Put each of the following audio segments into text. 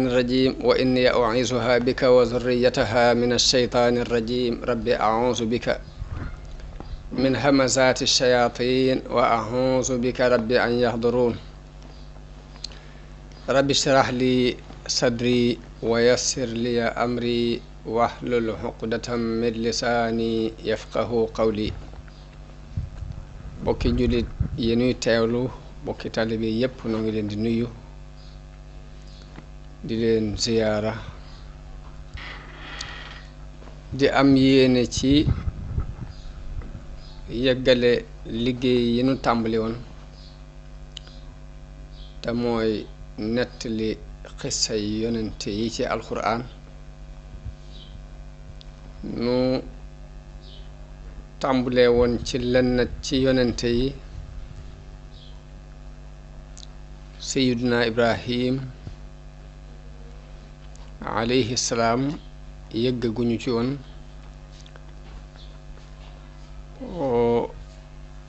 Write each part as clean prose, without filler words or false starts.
الرجيم وإني أعيذها بك وذريتها من الشيطان الرجيم رب أعوذ بك من همزات الشياطين وأعوذ بك رب أن يحضرون رب اشرح لي صدري ويسر لي أمري واحلل عقدة من لساني يفقه قولي bokki julit yi ñuy teewlu bokki taalibe yépp noo ngi leen di nuyu di leen ziyaara di am yéene ci yeggale liggéey yi ñu tàmbali woon te mooy nettali xissa yi yonente yi ci alxuraan nu tàmbalee woon ci lenn ci yonente yi sayiduna ibrahim alayhi salaam yëggaguñu ci woon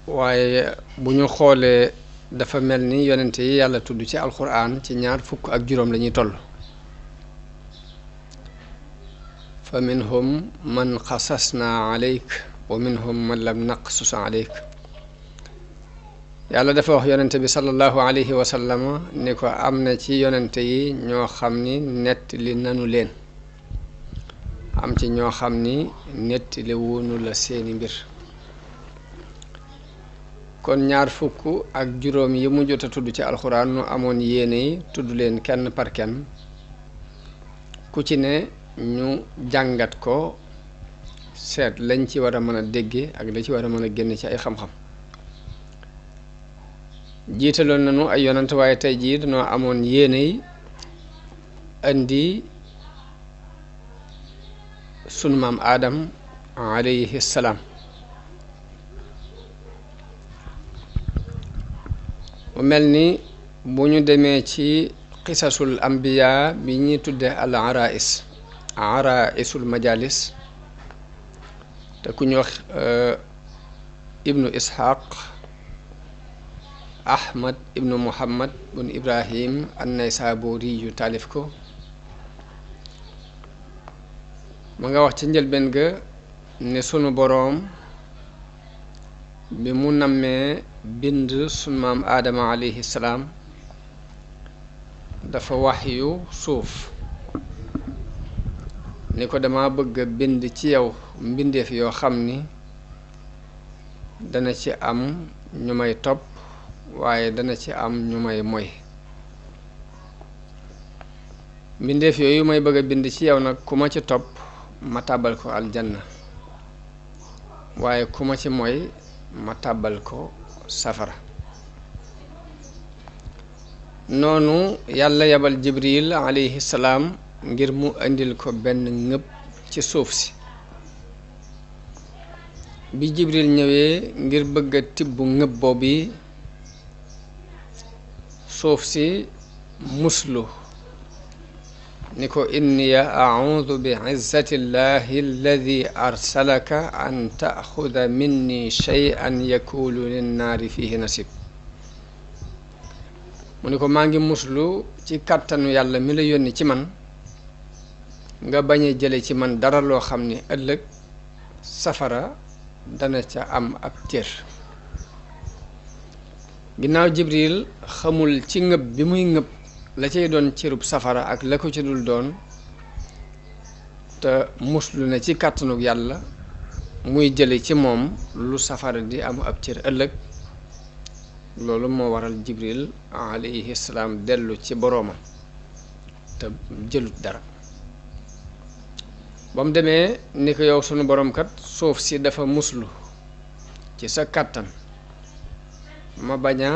waaye bu ñu xoolee dafa mel ni yonente yi yàlla tudd ci alxuraan ci 25 lañuy toll fa minhum man xasasna alayk wa minhum man lam naqsus alayk yàlla dafa wax yonente bi sallallahu alayhi wa sallama ni ko am na ci yonente yi ñoo xam ni nettali nanu leen am ci ñoo xam ni nettali wunu la seeni mbir kon 25 yi mu jot a tudd ci alxuraan nu amoon yéene yi tudd leen kenn par kenn ku ci ne ñu jàngat ko seet lañ ci war a mën a dégge ak la ci war a mën a génn ci ay xam-xam jiitaloon nañu ay yonant waaye tey jii dañoo amoon yéene yi indi sunu maam Aadam alayhi salaam mu mel ni bu ñu demee ci qisasul ambiya bi ñuy tudde al araisul majalis te ku ñu wax ibnu ishaq ahmad ibnu muhammad bun ibrahim an-naysaburi yu taalif ko ma nga wax ci njëlbeen ga ne sunu boroom bi mu nammee bind sunu maam aadama alayhi salaam dafa wax yu suuf ni ko dama bëgg a bind ci yow mbindeef yoo xam ni dana ci am ñu may topp waaye dana ci am ñu may moy mbindeef yooyu may bëgg a bind ci yow nag ku ma ci topp ma tàbbal ko aljanna waaye ku ma ci moy ma tàbbal ko safara noonu yàlla yabal jibril alayhi salaam ngir mu indil ko benn ngëb ci suuf si bi jibril ñëwee ngir bëgg a tibb ngëb boobu suuf si muslu ni ko inni a'udhu bi izzati llahi alladi arsalaka an ta'khudha minni shay'an yakulu linnaari fihi nasib mu ni ko maa ngi muslu ci kàttanu yàlla mi la yónni ci man nga bañ a jële ci man dara loo xam ni ëllëg safara dana ca am ab cër ginnaaw jibril xamul ci ngëb bi muy ngëb la cay doon cërub safara ak la ko ci dul doon te muslu na ci kàttanug yàlla muy jële ci moom lu safara di am ab cër ëllëg loolu moo waral jibril alayhi salaam dellu ci boroomam te jëlut dara ba mu demee ni ko yow sunu boroom kat suuf si dafa muslu ci sa kàttan ma bañ a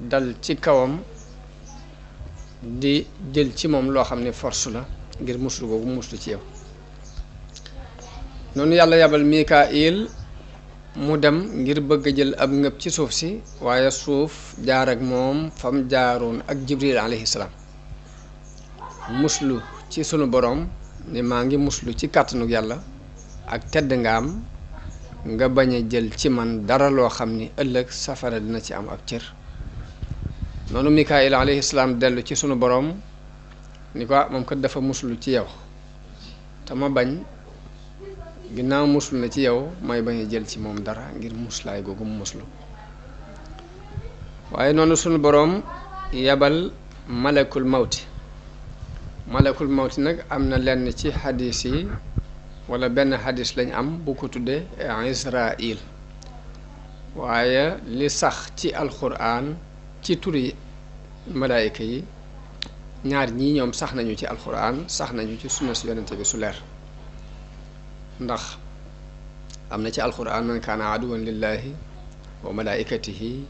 dal ci kawam di jël ci moom loo xam ne force la ngir muslu googu muslu ci yow noonu yàlla yabal Mikaayil mu dem ngir bëgg a jël ab ngëb ci suuf si waaye suuf jaar ak moom fam jaaroon ak jibril alayhi salaam muslu ci sunu boroom ni maa ngi muslu ci kàttanu yàlla ak tedd nga am nga bañ a jël ci man dara loo xam ni ëllëg safara dina ci am ab cër noonu Mikaayil alayhi salaam dellu ci sunu boroom ni ko moom kat dafa muslu ci yow te ma bañ ginnaaw muslu na ci yow may bañ a jël ci moom dara ngir muslaay googu mu muslu waaye noonu sunu boroom yabal malakul mawti nag am na lenn ci xadis yi wala benn xadis lañ am bu ko tuddee Israil waaye li sax ci alxuraan ci turi malaayika yi ñaar ñii ñoom sax nañu ci alxuraan sax nañu ci sunna si yonente bi su leer ndax am na ci alxuraan man kaana aduwan lillahi wa malaikatihi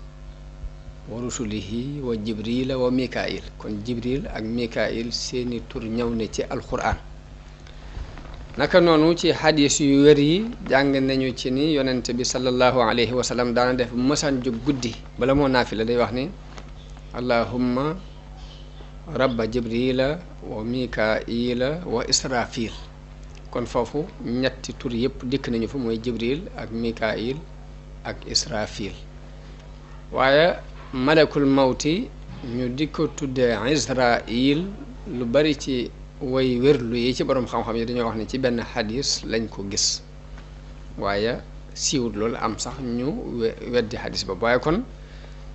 wa rusulihi wa jibrila wa mikail kon jibril ak mikail seeni tur ñëw ne ci alxuraan naka noonu ci xadis yu wér yi jàng nañu ci ni yonente bi sallallahu alayhi wa sallam daana def mësaan jóg guddi bala moo naafila day wax ni allahumma rabba jibrila wa mikaila wa israfil kon foofu ñetti tur yëpp dikk nañu fa mooy jibril ak mikail ak israfil waaye malakul mawti ñu di ko tuddee Israil lu bari ci way wérlu yi ci borom xam-xam yi dañoo wax ne ci benn xadis lañ ko gis waaye siiwut loolu am sax ñu weddi xadis ba waaye kon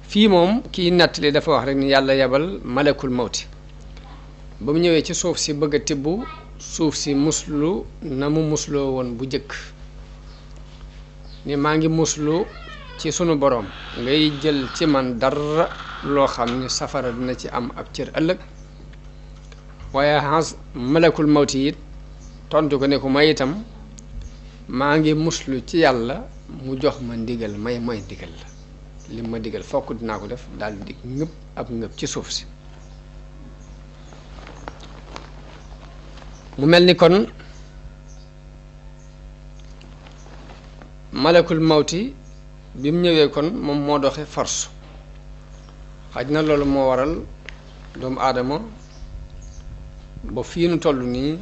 fii moom kii nettali dafa wax rek ni yàlla yebal malakul mawti ba mu ñëwee ci suuf si bëgg a tibb suuf si muslu na mu musloo woon bu jëkk ni maa ngi muslu ci sunu boroom ngay jël ci man dara loo xam ni safara dina ci am ab cër ëllëg waaye xas malakul mawti it tontu ko ne ko may itam maa ngi muslu ci yàlla mu jox ma ndigal may ndigal la li ma digal fokk dinaa ko def daal di ngëb ab ngëb ci suuf si mu mel ni kon malakul mawti bi mu ñëwee kon moom moo doxe force xaj na loolu moo waral doomu aadama ba fii nu toll nii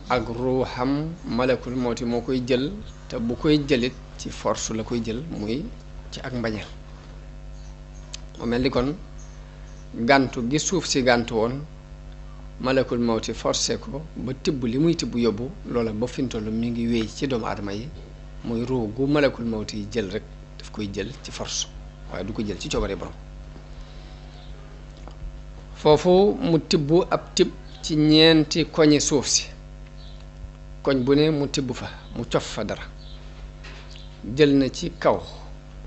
ak ruuxam malakul mawti moo koy jël te bu koy jëlit ci force la koy jël muy ci ak mbañeel mu mel ni kon gàntu gi suuf si gàntu woon malakul mawti forcé ko ba tibb li muy tibb yóbbu loola ba fi mu toll mi ngi wéy ci doomu aadama yi muy ruu gu malakul mawti yi jël rek daf koy jël ci force waaye du ko jël ci coobare borom foofu mu tibb ab tibb ci ñeenti koñi suuf si koñ bu ne mu tibb fa mu cof fa dara jël na ci kaw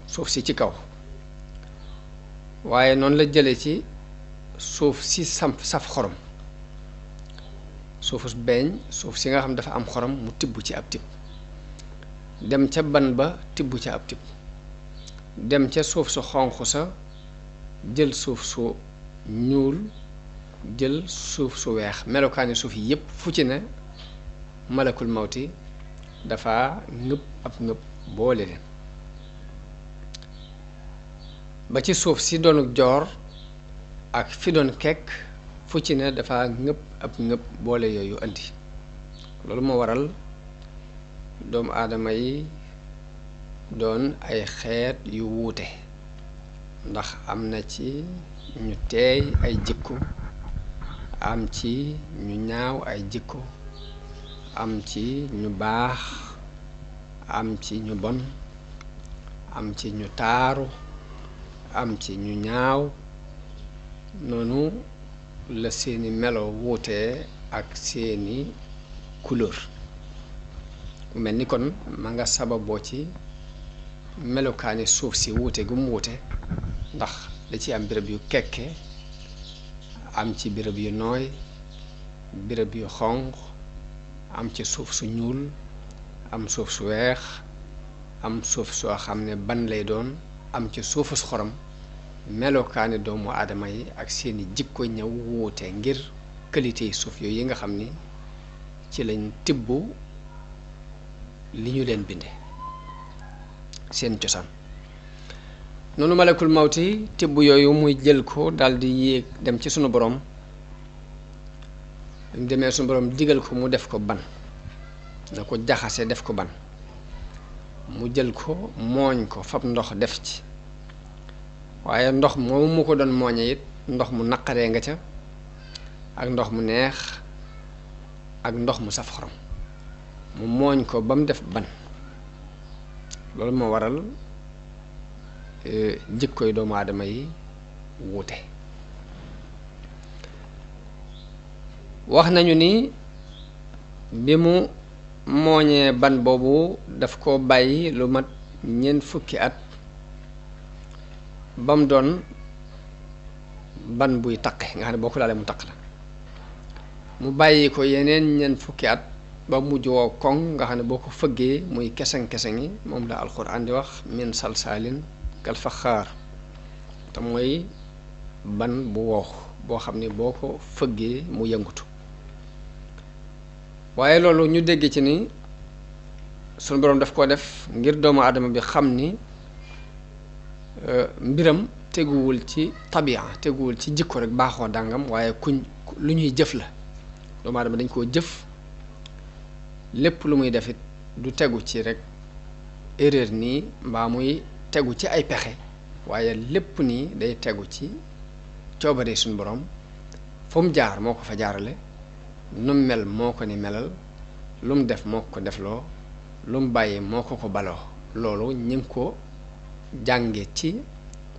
suuf si ci kaw waaye noonu la jële ci suuf si saf xorom suufus beeñ suuf si nga xam dafa am xorom mu tibb ci ab tibb dem ca ban ba tibb ca ab tibb dem ca suuf su xonq sa jël suuf su ñuul jël suuf su weex melokaani suuf yi yépp fu ci ne malakul mawti dafa ngëb ab ngëb boole leen ba ci suuf si doonuk joor ak fi doon kekk fu ci ne dafa ngëb ab ngëb boole yooyu andi loolu moo waral doomu aadama yi doon ay xeet yu wuute ndax am na ci ñu teey ay jikko am ci ñu ñaaw ay jikko am ci ñu baax am ci ñu bon am ci ñu taaru am ci ñu ñaaw noonu la seeni melo wuutee ak seeni couleur mu mel ni kon ma nga sababoo ci melokaani suuf si wuute gu mu wuute ndax da ci am béréb yu kekke am ci béréb yu nooy béréb yu xonq am ci suuf su ñuul am suuf su weex am suuf soo xam ne ban lay doon am ci suufu su xorom melokaani doomu aadama yi ak seeni jikko ñëw wuute ngir qualité yi suuf yooyu yi nga xam ni ci lañ tibb li ñu leen binde seen cosaan noonu malakul mawti tibb yooyu muy jël ko daldi yéeg dem ci sunu borom mu demee sunu borom digal ko mu def ko ban na ko jaxase def ko ban mu jël ko mooñ ko fab ndox def ci waaye ndox moomu mu ko doon mooñe it ndox mu naqaree nga ca ak ndox mu neex ak ndox mu saf xorom mu mooñ ko ba mu def ban loolu moo waral jikkoy doomu aadama yi wuute wax nañu ni bi mu mooñee ban boobu daf ko bàyyi lu mat ñeent fukki at ba mu doon ban buy taqe nga xam ne boo ko laalee mu taq la mu bàyyi ko yeneen ñeent fukki at ba mujj woo koŋ nga xam ne boo ko fëggee muy keseng-keseng yi moom la alxuraan di wax min salsaalin kal faxaar te mooy ban bu wow boo xam ne boo ko fëggee mu yëngutu waaye loolu ñu dégg ci ni sunu boroom daf koo def ngir doomu aadama bi xam ni mbiram teguwul ci tabia teguwul ci jikko rek baaxoo dàngam waaye lu ñuy jëf la doomu aadama dañ koo jëf lépp lu muy defit du tegu ci rek erreur nii mbaa muy tegu ci ay pexe waaye lépp nii day tegu ci coobare suñu borom fu mu jaar moo ko fa jaarale lu mu mel moo ko ni melal lu mu def moo ko defloo lu mu bàyyi moo ko baloo loolu ñu ngi ko jànge ci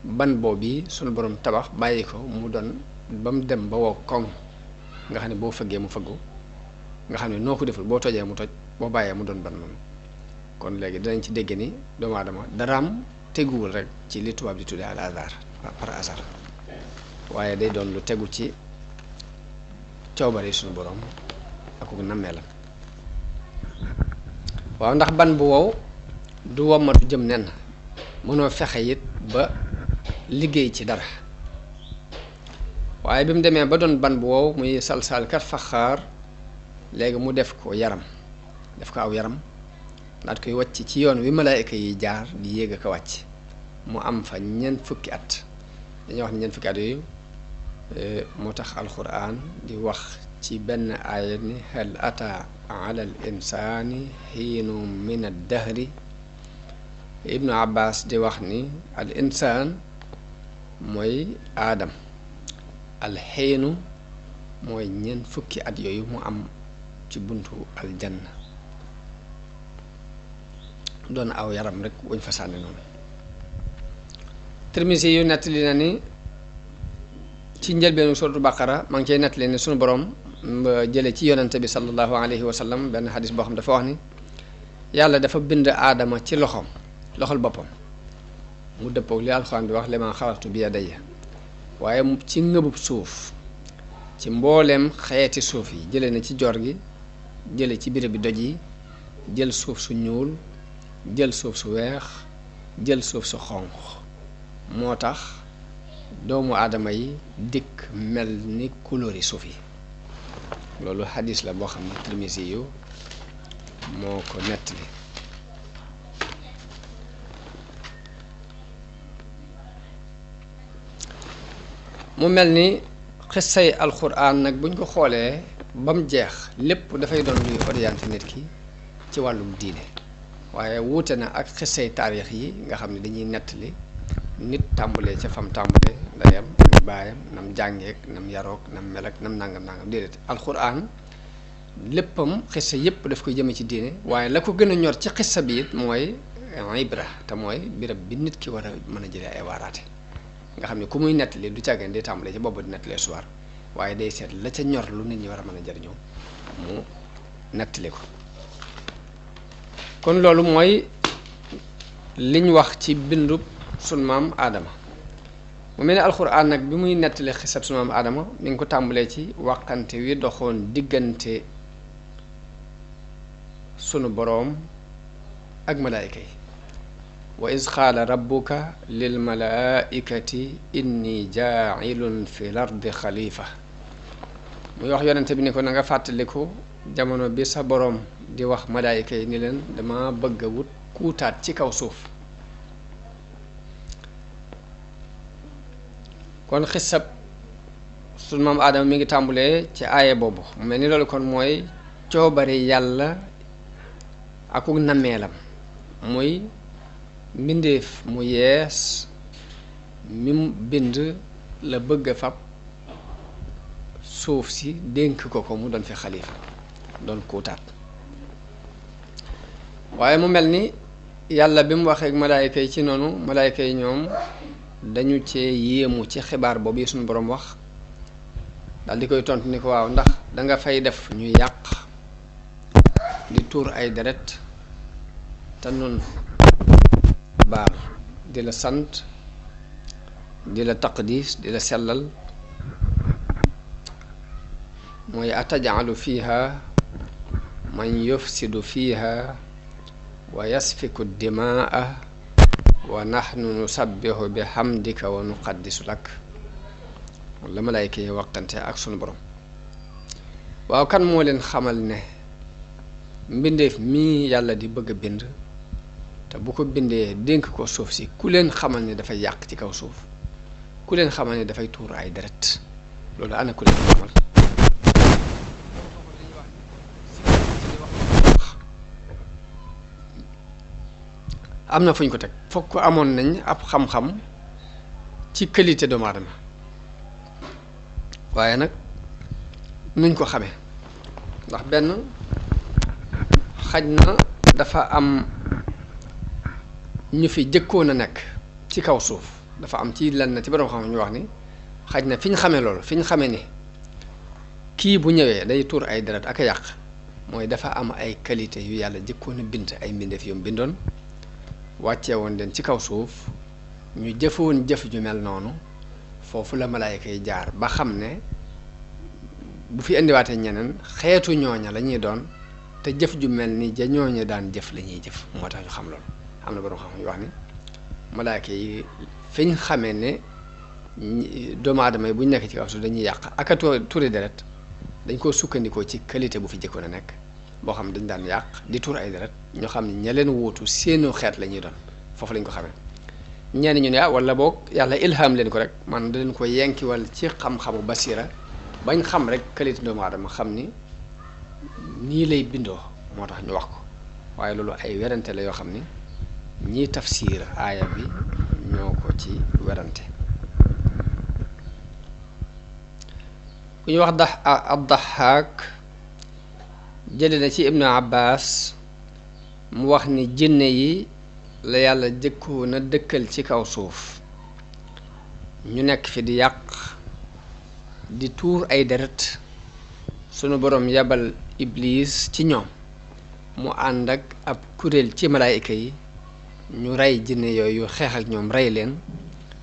ban boobu suñu borom tabax bàyyi ko mu doon ba mu dem ba wow koŋ nga xam ne boo fëggee mu fëggu nga xam ne noo ko deful boo tojee mu toj boo bàyyee mu doon ban noonu kon léegi danañ ci dégg ni doomu aadama daraam teguwul rek ci li tubaab di tuddee al hasard par hasard waaye day doon lu tegu ci coobare suñu borom ak ku nammeelam waaw ndax ban bu wow du wommatu jëm nen mënoo fexe it ba liggéey ci dara waaye bi mu demee ba doon ban bu wow muy salsal kat faxaar léegi mu def ko yaram def ko aw yaram daat koy wàcc ci yoon wi malaayika yi jaar di yéeg ak a wàcc mu am fa ñeent fukki at dañuy wax ni ñeent fukki at yooyu moo tax alquran di wax ci benn aaya ni hal ata ala al insani xiinu min ad dahri ibnu abbas di wax ni al insaan mooy aadam al xiinu mooy ñeent fukki at yooyu mu am ci buntu aljanna doon aw yaram rek wuñ fa sànni noonu Tirmisi yu nettali na ni ci njëlbeenu suratu baqara maa ngi cay nettali ne sunu borom jële ci yonante bi sallallahu alayhi wa sallam benn xadis boo xam dafa wax ni yàlla dafa bind aadama ci loxol boppam mu dëppoog li alxuraan bi wax li ma xalaqtu bi yadayya waaye ci ngëbub suuf ci mbooleem xeeti suuf yi jële na ci jor gi jële ci béréb bi doj yi jël suuf su ñuul jël suuf su weex jël suuf su xonq moo tax doomu aadama yi dikk mel ni couleur yi suuf yi loolu xadis la boo xam ne Tirmisi yu moo ko nettali mu mel ni xissay alxuraan nag buñ ko xoolee ba mu jeex lépp dafay doon luy orienté nit ki ci wàllum diine waaye wuute na ak xissay taarix yi nga xam ne dañuy nettali nit tàmbalee ca fam tàmbalee ndeyam ak baayam nam jàngeek nam yarook nam mel ak nam nangam déedéet alxuraan léppam xissa yépp daf koy jëme ci diine waaye la ko gën a ñor ci xissa bi it mooy ibra te mooy birab bi nit ki war a mën a jëlee ay waaraate nga xam ne ku muy nettali du càggeen day tàmbalee ca boobu di nettalee soir waaye day seet la ca ñor lu nit ñi war a mën a jëriñoo mu nettali ko kon loolu mooy liñ wax ci bindu sunu maam aadama mu mel ne alxuraan nag bi muy nettali xisab sunu maam aadama mi ngi ko tàmbalee ci wàqante wi doxoon diggante sunu boroom ak malaayika yi wa iz qaala rabbuka lil malaaikati inni jaacilun fi l ardi xalifa muy wax yonente bi ni ko na nga fàttaliku jamono bi sa boroom di wax malaayika yi ni leen dama bëgg a wut kuutaat ci kaw suuf kon xisab sunu maam aadama mi ngi tàmbulee ci aaye boobu mu mel ni loolu kon mooy coobare yàlla akuk nammeelam muy mbindeef mu yees mi mu bind la bëgg a fab suuf si dénk ko mu doon fi xalifa doon kuutaat. waaye mu mel ni yàlla bi mu waxee ak malaayka yi ci noonu malaayka yi ñoom dañu cee yéemu ci xibaar boobu yi suñu boroom wax daal di koy tontu ni ko waaw ndax danga fay def ñuy yàq di tuur ay deret te nun baal di la sant di la taqdis di la sellal mooy atajalu fiha man yufsidu fiha wa yasfiku dimaa wa nahnu nusabbihu bi hamdika wa nuqaddisu lak la malaayka yi waxtante ak sunu borom. waaw kan moo leen xamal ne mbindeef mii yàlla di bëgg a bind te bu ko bindee dénk ko suuf si ku leen xamal ne dafay yàq ci kaw suuf ku leen xamal ne dafay tuur ay deret loolu ana ku leen xamal. am na fu ñu ko teg fokk amoon nañ ab xam-xam ci qualité doomu aadama waaye nag nuñ ko xamee ndax benn xaj na dafa am ñu fi jëkkoon a nekk ci kaw suuf dafa am ci lenn ci borom xam ñu wax ni xaj na fi ñu xamee loolu fi ñu xamee ni kii bu ñëwee day tuur ay deret ak a yàq mooy dafa am ay qualité yu yàlla jëkkoon a bind ay mbindeef yu mu bindoon wàccee woon leen ci kaw suuf ñu jëfoon jëf ju mel noonu foofu la malaayka yi jaar ba xam ne bu fi indiwaatee ñeneen xeetu ñooña la ñuy doon te jëf ju mel ni ja ñooña daan jëf la ñuy jëf moo tax ñu xam loolu. am na borom xam ñu wax ni malaayka yi fi ñu xamee ne doomu aadama yi bu ñu nekk ci kaw suuf dañuy yàq ak a tuuri deret dañ koo sukkandikoo ci qualité bu fi jëkkoon a nekk boo xam dañ daan yàq di tuur ay deret ñoo xam ne ña leen wóotu seenu xeet la ñuy doon foofu lañ ko xamee. ñenn ñu ne wala boog yàlla ilham leen ko rek man da leen ko yenkiwal ci xam-xamu basira bañ xam rek qualité doomu aadama xam ni nii lay bindoo moo tax ñu wax ko waaye loolu ay werante la yoo xam ni ñii tafsir aaya bi ñoo ko ci werante. ku ñu wax ad-Dahhaak jële na ci Ibnu Abbas mu wax ni jinne yi la yàlla jëkkoon a dëkkal ci kaw suuf ñu nekk fi di yàq di tuur ay deret sunu boroom yabal Iblis ci ñoom mu ànd ak ab kuréel ci malaayika yi ñu rey jinne yooyu xeex ak ñoom rey leen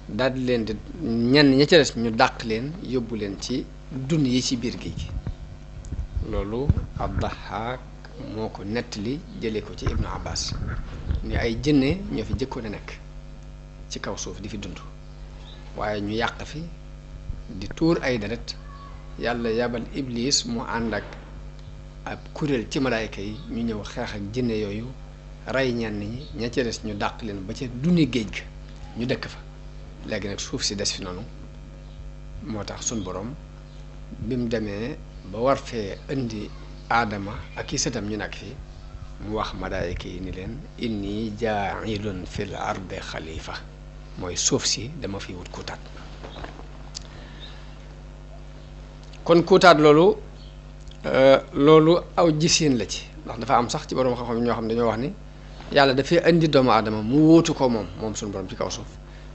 daldi leen di ñenn ña ca des ñu dàq leen yóbbu leen ci dun yi ci biir géej gi loolu ad-Dahhaak moo ko nettali jële ko ci Ibnu Abbas ni ay jinne ñoo fi jëkkoon a nekk ci kaw suuf di fi dund waaye ñu yàq fi di tuur ay deret yàlla yabal Iblis mu ànd ak ab kuréel ci malaayka yi ñu ñëw xeex ak jinne yooyu rey ñenn ñi ña ca des ñu dàq leen ba ca duni géej ga ñu dëkk fa léegi nag suuf si des fi noonu moo tax suñ boroom bi mu demee ba war fee indi aadama ak i sëtam ñu nekk fii mu wax malaayka yi ni leen inni jaa'ilun fil ardi xalifa mooy suuf si dama fi wut kuutaat. kon kuutaat loolu aw gisiin la ci ndax dafa am sax ci borom xam-xam ñoo xam dañoo wax ni yàlla dafay indi doomu aadama mu wóotu ko moom suñu borom ci kaw suuf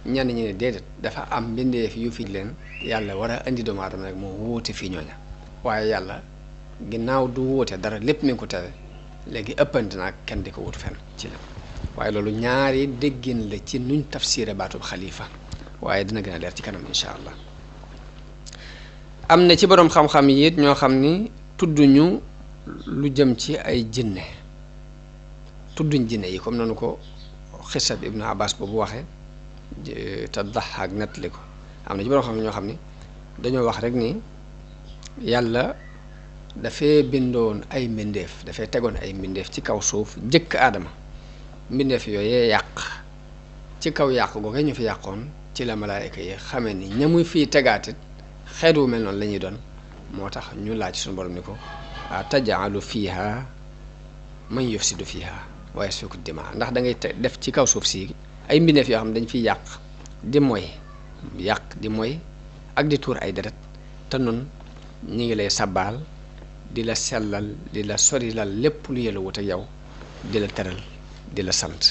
ñenn ñi ne déedéet dafa am mbindeef yu fi leen yàlla war a indi doomu aadama rek moo wóote fii ñooña waaye yàlla ginnaaw du wóote dara lépp mi ngi ko tere léegi ëppante naag kenn di ko wut fenn ci la waaye loolu ñaari déggin la ci nuñ tafsiré baatub xalifa waaye dina gën a leer ci kanam incha allah. am na ci boroom xam-xam yi it ñoo xam ni tudduñu lu jëm ci ay jinne tudduñ jinne yi comme noonu ko xisab Ibnu Abbas boobu waxee te Dahhaak nettali ko am na ci boroom xam ñoo xam ni dañoo wax rek ni yàlla dafay bindoon ay mbindeef dafay tegoon ay mbindeef ci kaw suuf jëkk aadama mbindeef yooyee yàq ci kaw yàq googu ñu fi yàqoon ci la malaayka yi xamee ni ñamuy fii tegaatit xeet wu mel noonu la ñuy doon moo tax ñu laaj suñu borom ni ko taj'alu fiiha man yufsidu fiiha wa yasfiku dimaa ndax da ngay def ci kaw suuf si ay mbindeef yoo xam ne dañ fiy yàq di moy ak di tuur ay deret te nun ñi ngi lay sabbaal di la sellal di la sorilal lépp lu yella wut ak yow di la teral di la sant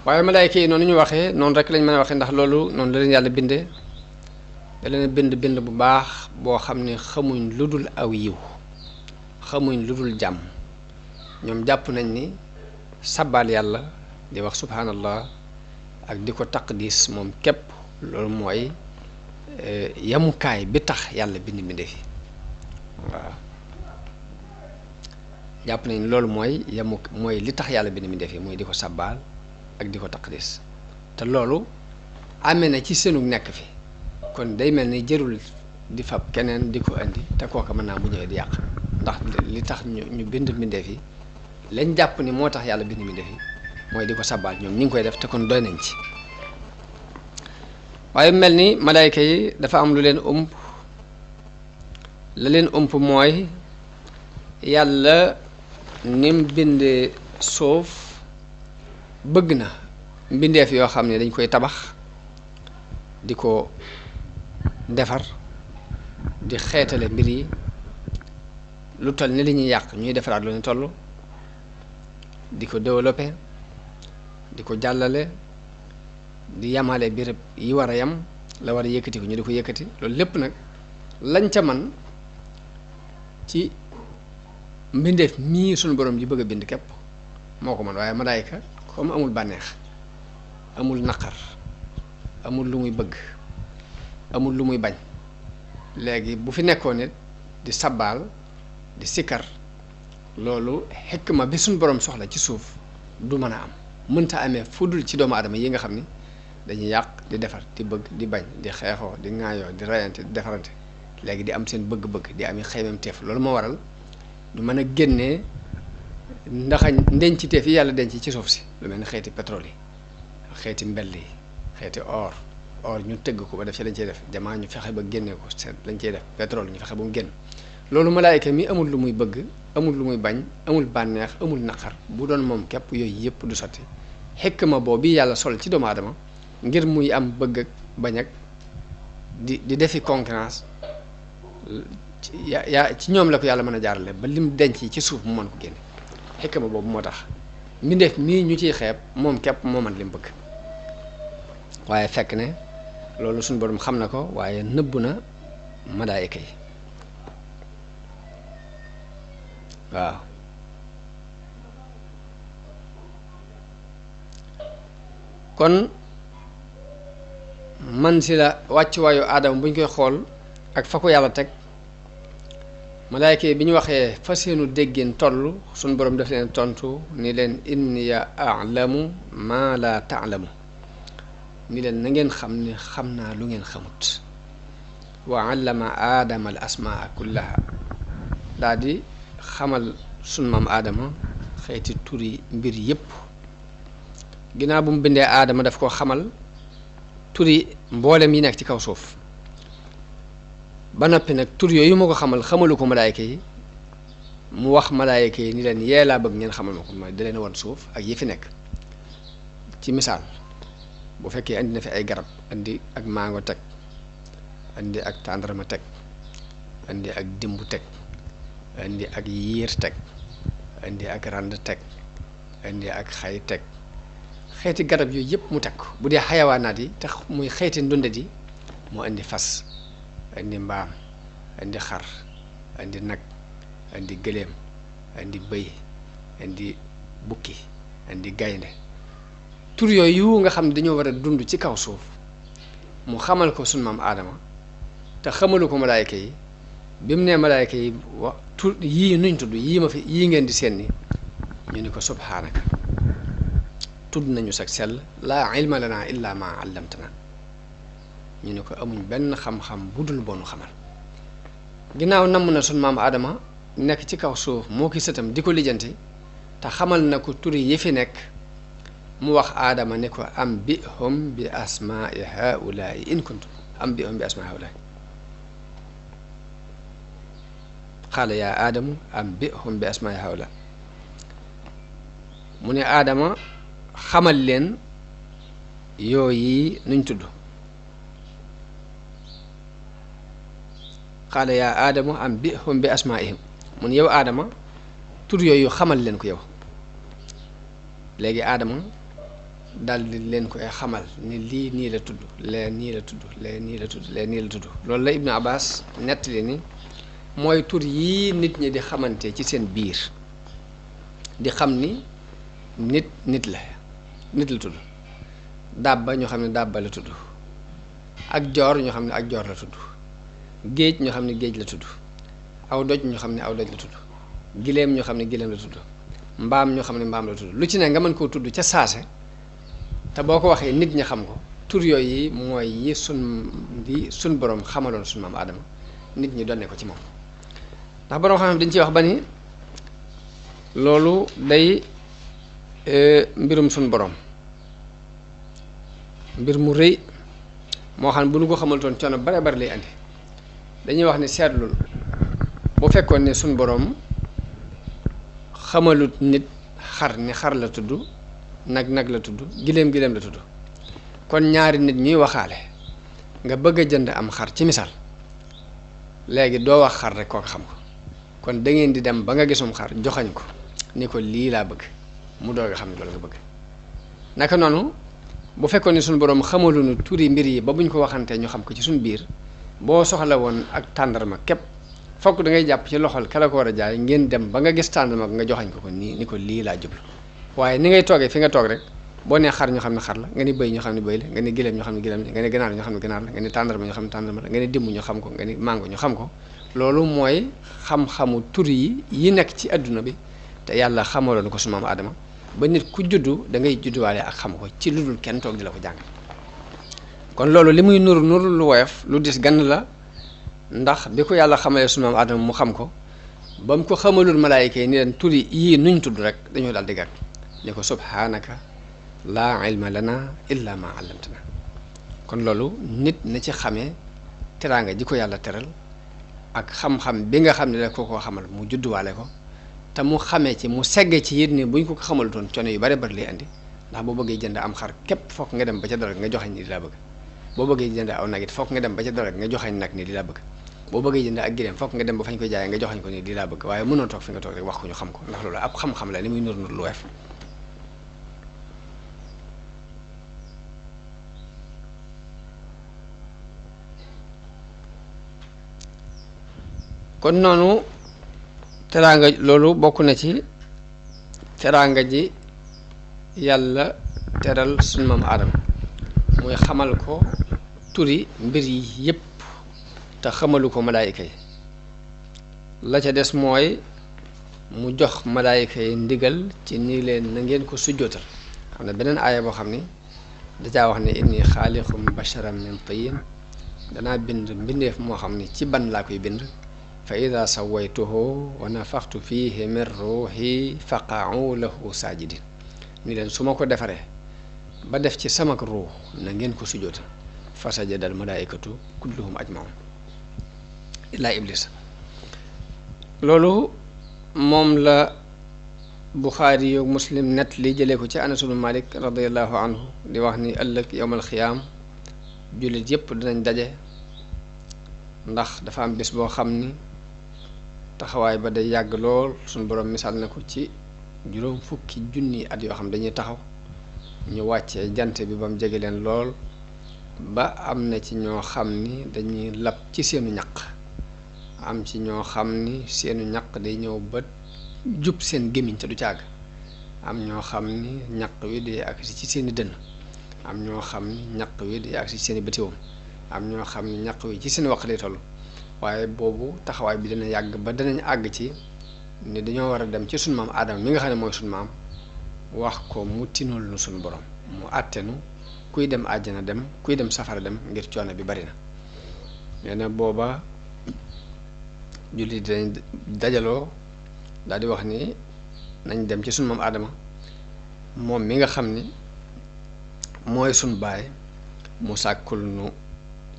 waaye malaayka yi noonu ñu waxee noonu rek lañ mën a waxee ndax loolu noonu la leen yàlla bindee da leen bind bu baax boo xam ne xamuñ lu dul aw yiw xamuñ lu dul jàmm ñoom jàpp nañ ni sabbaal yàlla di wax subhanallah ak di ko taqdis moom képp loolu mooy yamukaay bi tax yàlla bind mbindeef yi waaw jàpp nañ loolu mooy li tax yàlla bind mbindeef yi mooy di ko sabbaal ak di ko taqdis te loolu amee na ci seenu nekk fi kon day mel ni jërul di fab keneen di ko indi te kooka mën naa bu ñëwee di yàq ndax li tax ñu bind mbindeef yi lañ jàpp ni moo tax yàlla bind mbindeef yi mooy di ko sabbaal ñoom ñi ngi koy def te kon doy nañ ci waaye mel ni malaayka yi dafa am lu leen la leen mooy yàlla nim bindee suuf bëgg na mbindeef yoo xam ne dañ koy tabax di ko defar di xeetale mbir yi lu toll ni li ñuy yàq ñuy defaraat lu ñu toll di ko développé di ko jàllale di yamale béréb yi war a yam la war a yëkkati ko ñu di ko yëkkati loolu lépp nag lañ ca man ci mbindeef mii suñu borom ji bëgg a bind képp moo ko mën waaye malaayka comme amul bànneex amul naqar amul lu muy bëgg amul lu muy bañ léegi bu fi nekkoon nit di sabbaal di sikkar loolu xikma bi suñ borom soxla ci suuf du mën a am mënta amee fu dul ci doomu aadama yi nga xam ni dañuy yàq di defar di bëgg di bañ di xeexoo di ŋaayoo di rayante di defarante léegi di am seen bëgg-bëgg di ami xeymam teef loolu moo waral ñu mën a génnee ndaxañ ndenciteef yi yàlla denc ci suuf si lu mel ni xeeti pétrole yi xeeti mbell yi xeeti or ñu tëgg ko ba def ci lañ cey def jamaa ñu fexe ba génne ko seet lañ cey def pétrole ñu fexe ba mu génn loolu malaayka mi amul lu muy bëgg amul lu muy bañ amul bànneex amul naqar bu doon moom képp yooyu yëpp du sotti xikma boobu yàlla sol ci doomu aadama ngir muy am bëgg ak bañ ak di defi concurrence ci ñoom la ko yàlla mën a jaarale ba lim denc ci suuf mu mën ko génne xikma boobu moo tax mbindeef mii ñu ciy xeeb moom képp moo man lim bëgg waaye fekk ne loolu suñu borom xam na ko waaye nëbb na malaayika yi waaw kon man si la wàccuwaayu aadama bu ñu koy xool ak fa ko yàlla teg malaayka yi bi ñu waxee fa seenu déggin toll suñ borom def leen tontu ni leen inni a'lamu ma la ta'lamu ni leen na ngeen xam ne xam naa lu ngeen xamut wa allama aadama al asmaa kullaha daa di xamal sun maam aadama xeeti turi mbir yépp ginnaaw bu mu bindee aadama daf ko xamal turi mboolem yi nekk ci kaw suuf ba noppi nag tur yooyu ma ko xamal xamalu ko malaayka yi mu wax malaayka yi ni leen yee laa bëgg ngeen xamal ma ko mooy da leen wan suuf ak yi fi nekk ci misaal bu fekkee andi na fi ay garab andi ak mango teg andi ak tàndarma teg andi ak dimbu teg andi ak yiir teg andi ak rand teg andi ak xay teg xeeti garab yooyu yëpp mu teg ko bu dee xayawaanaat yi te muy xeeti ndundat yi mu andi fas andi mbaam andi xar andi nag andi gëléem andi bëy andi bukki andi gaynde tur yooyu nga xam ne dañoo war a dund ci kaw suuf mu xamal ko sunu maam aadama te xamalu ko malaayka yi bi mu nee malaayka yi wa tur yii nuñ tudd yii ma fi yii ngeen di seen ni ñu ni ko subhaanaka tudd nañu sag sell laa ilma lana illa ma allamtana ñu ne ko amuñ benn xam-xam bu dul boonu xamal ginnaaw namm na sunu maam aadama nekk ci kaw suuf moo ki sëtam di ko lijjanti te xamal na ko turi yi fi nekk mu wax aadama ne ko am bi hum bi asmaai haulaai in kuntum am bi hum bi asmaai haulaai xaala yaa aadamu am bi hum bi asmaai haulaai mu ne aadama xamal leen yooyu nuñ tudd qaala yaa aadama ambihum bi asmaihim mun yow aadama tur yooyu xamal leen ko yow. léegi aadama daal di leen koy xamal ni lii nii la tudd lee nii la tudd lee nii la tudd lee nii la tudd loolu la Ibnu Abbas nettali ni mooy tur yii nit ñi di xamante ci seen biir di xam ni nit la tudd. dàbba ñoo xam ne dàbba la tudd ak joor ñoo xam ne ak joor la tudd géej ñoo xam ne géej la tudd aw doj ñoo xam ne aw doj la tudd giléem ñoo xam ne giléem la tudd mbaam ñoo xam ne mbaam la tudd lu ci ne nga mën koo tudd ca saase te boo ko waxee nit ñi xam ko. tur yooyu mooy yi sun borom xamaloon sun maam Aadama nit ñi donne ko ci moom ndax borom xam-xam dañ ciy wax ba ni loolu day mbirum sun borom mbir mu rëy moo xam ne bu nu ko xamaltoon coono bare bare lay andi dañuy wax ne seetlul bu fekkoon ne suñ boroom xamalut nit xar ni xar la tudd nag la tudd giléem la tudd kon ñaari nit ñuy waxaale nga bëgg a jënd am xar ci misaal léegi doo wax xar rek kooku xam ko kon da ngeen di dem ba nga gisum xar joxañ ko ni ko lii laa bëgg mu doog a xam ne loolu nga bëgg naka noonu bu fekkoon ne suñu borom xamaluñu turi mbir yi ba buñ ko waxantee ñu xam ko ci suñu biir boo soxla woon ak tàndarma képp fokk da ngay jàpp ci loxol kala ko war a jaay ngeen dem ba nga gis tàndarma nga joxañ ko nii ni ko lii laa jublu waaye ni ngay toogee fi nga toog rek boo nee xar ñu xam ne xar la nga ni bëy ñu xam ne bëy la nga ni gileem ñu xam ne gileem la nga ni ganaar ñu xam ne ganaar la nga ni tàndarma ñu xam ne tàndarma la nga ni dimm ñu xam ko nga ni mango ñu xam ko loolu mooy xam-xamu tur yi nekk ci adduna bi te yàlla xamaloon ko su maam Adama ba nit ku juddu da ngay judduwaale ak xam ko ci lu dul kenn toog di la ko jàng kon loolu li muy nuru lu woyof lu dis gann la ndax bi ko yàlla xamalee sunu maam Adama mu xam ko ba mu ko xamalul malaayika yi ni leen turi yii nuñ tudd rek dañoo daal di gàtt ni ko subhaanaka laa ilma lana illa ma allamtana kon loolu nit na ci xamee teraanga ji ko yàlla teral ak xam-xam bi nga xam ne la ko xamal mu judduwaale ko te mu xamee ci mu segge ci it ni buñ ko xamal doon coono yu bari bari lay andi ndax boo bëggee jënd am xar képp fokk nga dem ba ca dara nga joxañ ni di laa bëgg boo bëggee jënd aw nag it fokk nga dem ba ca dara nga joxañ nag ni di laa bëgg boo bëggee jënd ak gileem fokk nga dem ba fañ koy jaayee nga joxañ ko ni di laa bëgg waaye mënoo toog fi nga toog rek wax ko ñu xam ko ndax loolu ab xam-xam la ni muy nur lu weef kon noonu teraanga loolu bokk na ci teraanga ji yàlla teral suñu maam Aadama muy xamal ko turi mbir yi yépp te xamalu ko malaayika yi la ca des mooy mu jox malaayika yi ndigal ci nii leen na ngeen ko sujjootal xam ne beneen aaya boo xam ni dacaa wax ne inni xaaliqum basharan min tiin danaa bind mbindeef moo xam ni ci ban laa koy bind fa ida sawaytuhu wa nafaxtu fihi min ruuxi faqa'u lahu saajidin ni leen su ma ko defaree ba def ci samak ruux na ngeen ko sujjootal fa sajada al malaikatu kulluhum ajmaun illaa iblis loolu moom la Buxaari yu Muslim net li jëlee ko ci Anas ibn Malik radiallahu anhu di wax ni ëllëg yowmal xiyaam jullit yépp dinañ daje ndax dafa am bis boo xam ni taxawaay ba day yàgg lool suñu borom misaal na ko ci juróom fukki junni at yoo xam dañuy taxaw ñu wàccee jant bi ba mu jege leen lool ba am na ci ñoo xam ni dañuy lab ci seenu ñaq am ci ñoo xam ni seenu ñaq day ñëw ba jub seen gémmiñ te du càgg am ñoo xam ni ñaq wi day agsi ci seeni dënn am ñoo xam ni ñaq wi day agsi ci seeni bëtiwoom am ñoo xam ni ñaq wi ci seen wax lay toll waaye boobu taxawaay bi dana yàgg ba danañ àgg ci ni dañoo war a dem ci sunu maam Aadama mi nga xam ne mooy sunu maam wax ko mu tinul nu sunu borom mu àttenu kuy dem àjjana dem kuy dem safara dem ngir coono bi bari na nee na booba jullit dañ dajaloo daal di wax ni nañ dem ci sunu maam Aadama moom mi nga xam ni mooy sunu baay mu sàkkul nu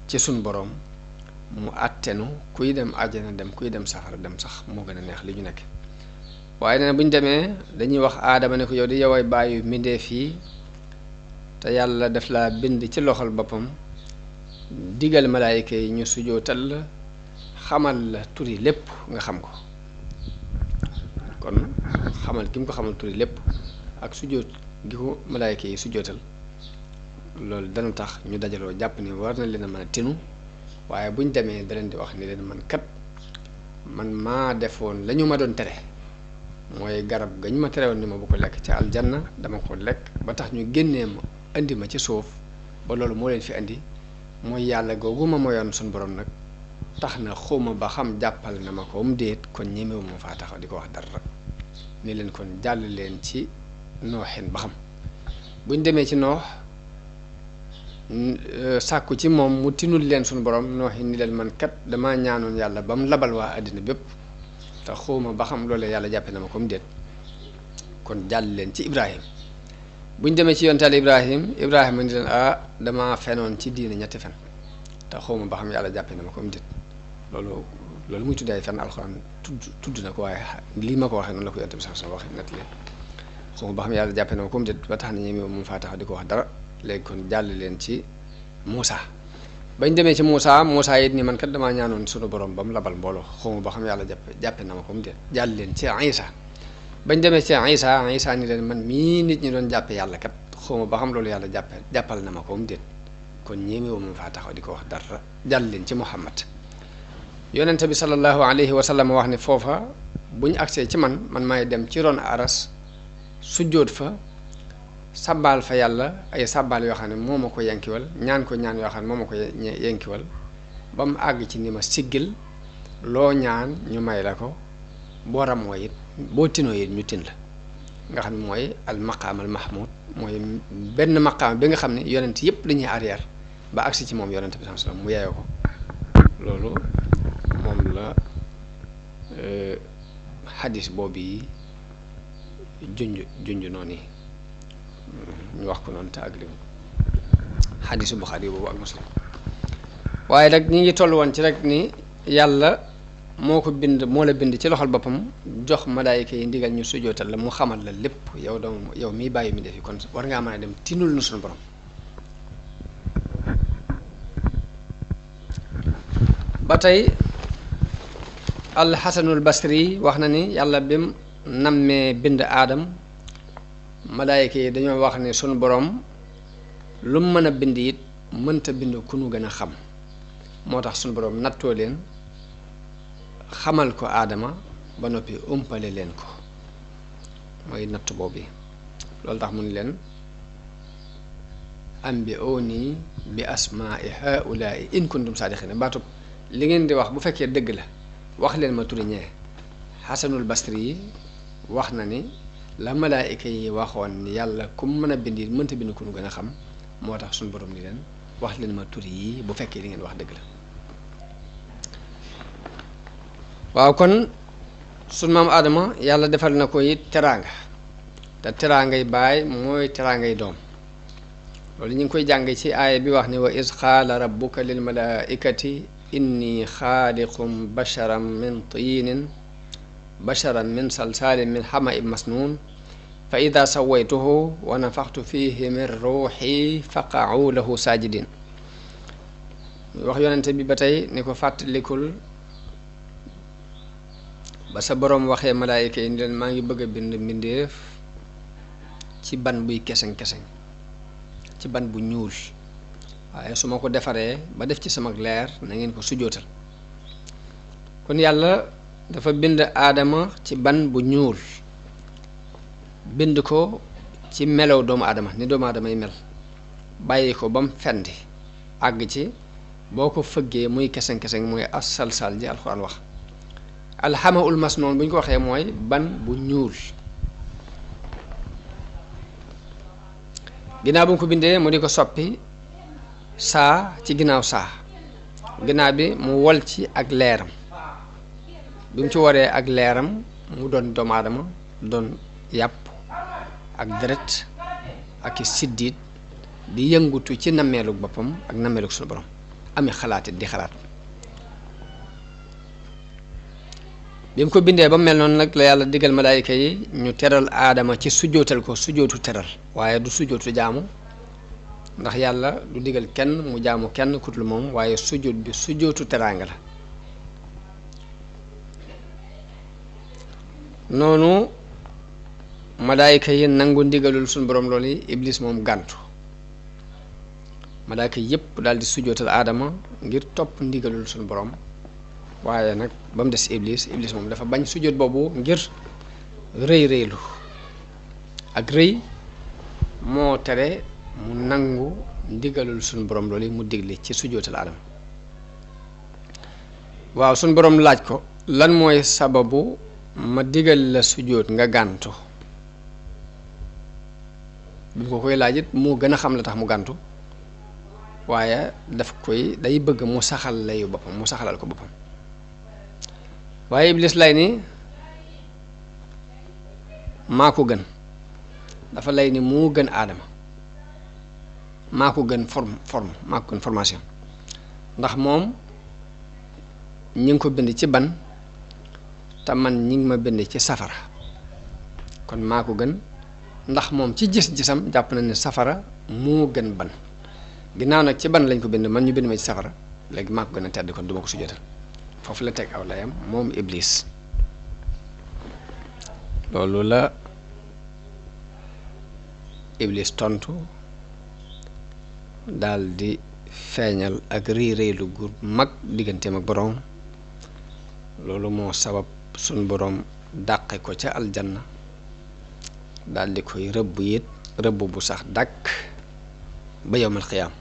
ci sunu borom mu àttenu kuy dem àjjana dem kuy dem safara dem sax moo gën a neex li ñu nekk waaye nee na bu ñu demee dañuy wax Aadama ne ko yow di yoway bàyyi mbindeef yi te yàlla def laa bind ci loxol boppam digal malaayika yi ñu sujootal la xamal la turi lépp nga xam ko kon xamal gi mu ko xamal turi lépp ak sujjóot gi ko malaayka yi sujjóotal loolu dana tax ñu dajaloo jàpp ni war na leen a mën a tinu waaye buñ demee da leen di wax ni leen man kat man maa defoon la ñu ma doon tere mooy garab gañ ma tere woon ni ma bu ko lekk ca aljanna dama ko lekk ba tax ñu génnee ma indi ma ci suuf ba loolu moo leen fi indi mooy yàlla googu ma moyoon suñu borom nag tax na xawma ba xam jàppal na ma ko mu déet kon ñemewu ma faa taxaw di ko wax dara ni leen kon jàll leen ci nooxin ba xam buñ demee ci noox sàkku ci moom mu tinul leen suñu borom nooxin ni leen man kat damaa ñaanoon yàlla ba mu labal waa àddina bépp te xawma ba xam loolee yàlla jàppe na ma ko mu déet kon jàll leen ci Ibrahim buñ demee ci yontaal Ibrahima ni leen dama fenoon ci diine ñetti fen te xawma ba xam yàlla jàppe na ma ko mu déet loolu muy tuddee fen alxuraan tudd na ko waaye lii ma ko waxee noonu la ko yonte bi sax soo waxee nett leen xawma ba xam yàlla jàppe na ma ko mu déet ba tax na ñi moom faa taxaw di ko wax dara léegi kon jàll leen ci Moussa bañ demee ci Moussa it ni man kat damaa ñaanoon sunu borom ba mu labal mbooloo xawma ba xam yàlla jàppe na ma ko mu déet jàll leen ci Isa bañ demee ci Isa ni leen man mii nit ñi doon jàppe yàlla kat xawma ba xam loolu yàlla jàppal na ma ko mu déet kon ñeemewu ma faa taxaw di ko wax dara jàll leen ci Muhammad yonente bi sallallahu alayhi wa sallam wax ne foofa buñ agsee ci man maay dem ci ron aras sujjóot fa sabbaal fa yàlla ay sabbaal yoo xam ne moo ma ko yenkiwal ñaan ko ñaan yoo xam ne moo ma ko yenkiwal ba mu àgg ci ni ma siggil loo ñaan ñu may la ko boo ramoo it boo tinoo it ñu tin la nga xam ne mooy al maqaam al mahmud mooy benn maqaam bi nga xam ne yonent yëpp dañuy arrière ba agsi ci moom yonent bi sallallahu alayhi wasallam mu yeyoo ko loolu moom la xadis boobu yi junj noonu yi ñu wax ko noonu te ak li xadisu Buxaari boobu ak Muslim waaye nag ñi ngi toll woon ci rek ni yàlla moo la bind ci loxol boppam jox malaayika yi ndigal ñu sujootal la mu xamal la lépp yow miy bàyyi mi defi kon war ngaa mën a dem tinul nu suñu borom ba tey alxasanul basri wax na ni yàlla bim nammee bind aadam malaayika yi dañoo wax ne sunu borom lu mu mën a bind it mënta bind ku nu gën a xam moo tax sunu borom nattoo leen xamal ko aadama ba noppi umpale leen ko mooy natt boobu loolu tax mu ni leen ambi'uuni bi asmaa'i haa'ulaa'i in kuntum saadiqiin baatub li ngeen di wax bu fekkee dëgg la wax leen ma turi ñee xasanul basri yi wax na ni la malaayika yi waxoon ni yàlla ku mën a bind it mënta bind ku nu gën a xam moo tax suñu borom ni leen wax leen ma turi yi bu fekkee li ngeen wax dëgg la waaw kon sunu maam Adama yàlla defal na ko it teraanga te teraangay baay mooy teraangay doom loolu ñu ngi koy jàng ci aaya bi wax ni wa iz qaala rabbuka lil malaaikati inni xaaliqum basharan min salsaalin min hama'in masnuun fa ida sawaytuhu wa nafaxtu fihi min ruuxi faqa'u lahu saajidin wax yonente bi ba tey ni ko fàttalikul ba sa boroom waxee malaayika yi ni leen maa ngi bëgg a bind mbindeef ci ban buy keseng-keseng ci ban bu ñuul waaye su ma ko defaree ba def ci sama leer na ngeen ko sujootal kon yàlla dafa bind aadama ci ban bu ñuul bind ko ci melow doomu aadama ni doomu aadama yi mel bàyyi ko ba mu fendi àgg ci boo ko fëggee muy keseng-keseng mooy as-salsal ji alxuraan wax alxamaul masnoon bu ñu ko waxee mooy ban bu ñuul ginnaaw bu ñu ko bindee mu di ko soppi saa ci ginnaaw saa ginnaaw bi mu wol ci ak leeram bi mu ci waree ak leeram mu doon doomu aadama doon yàpp ak deret ak i siddiit di yëngutu ci nammeelug boppam ak nammeelug suñu borom ami xalaatit di xalaat bi mu ko bindee ba mel noonu nag la yàlla digal malaayika yi ñu teral aadama ci sujjootal ko sujjootu teral waaye du sujjootu jaamu ndax yàlla du digal kenn mu jaamu kenn ku dul moom waaye sujjoot bi sujjootu teraanga la noonu malaayika yi nangu ndigalul suñu borom loolu yi iblis moom gàntu malaayika yépp daal di sujjootal aadama ngir topp ndigalul suñu borom waaye nag ba mu des iblis moom dafa bañ sujjoot boobu ngir rëy rëylu ak rëy moo tere mu nangu ndigalul suñu borom loolu yi mu digle ci sujjootal aadama waaw suñu borom laaj ko lan mooy sababu ma digal la sujjóot nga gàntu bu ko koy laaj it moo gën a xam la tax mu gàntu waaye daf koy day bëgg mu saxal layu boppam mu saxalal ko boppam waaye iblis lay ni maa ko gën dafa lay ni moo gën aadama maa ko gën forme maa ko gën formation ndax moom ñi ngi ko bind ci ban te man ñi ngi ma bind ci safara kon maa ko gën ndax moom ci gis-gisam jàpp na ne safara moo gën ban ginnaaw nag ci ban lañ ko bind man ñu bind ma ci safara léegi maa ko gën a tedd kon duma ko sujjóotal foofu la teg aw layam moom iblis loolu la iblis tontu daal di feeñal ak réy-réylu gu mag digganteem ak boroom loolu moo sabab suñ boroom dàqe ko ca aljanna daal di koy rëbb it rëbb bu sax dàkk ba yawmal qiyaam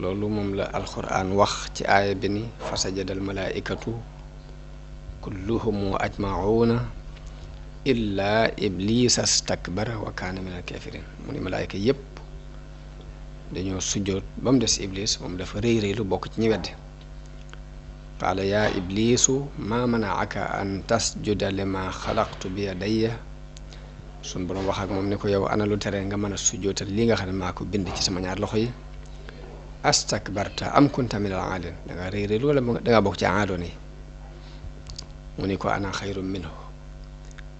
loolu moom la alxuraan wax ci aaya bi ni fa sajadal malaaikatu kulluhum ajmauna illa iblisa stakbara wa kaana minal kaafiriin mu ni malaayika yépp dañoo sujjoot ba mu des iblis moom dafa rëy rëylu bokk ci ñi weddi qaala yaa iblisu maa manaaka an tasjuda lima xalaqtu bi yadayya suñ boroom wax ak moom ni ko yow ana lu tere nga mën a sujjootal li nga xam ne maa ko bind ci sama ñaar loxo yi astakbarta am kunta minal aalin danga rëy rëylu wala danga bokk ci aadoon yi mu ni ko ana xayrun minhu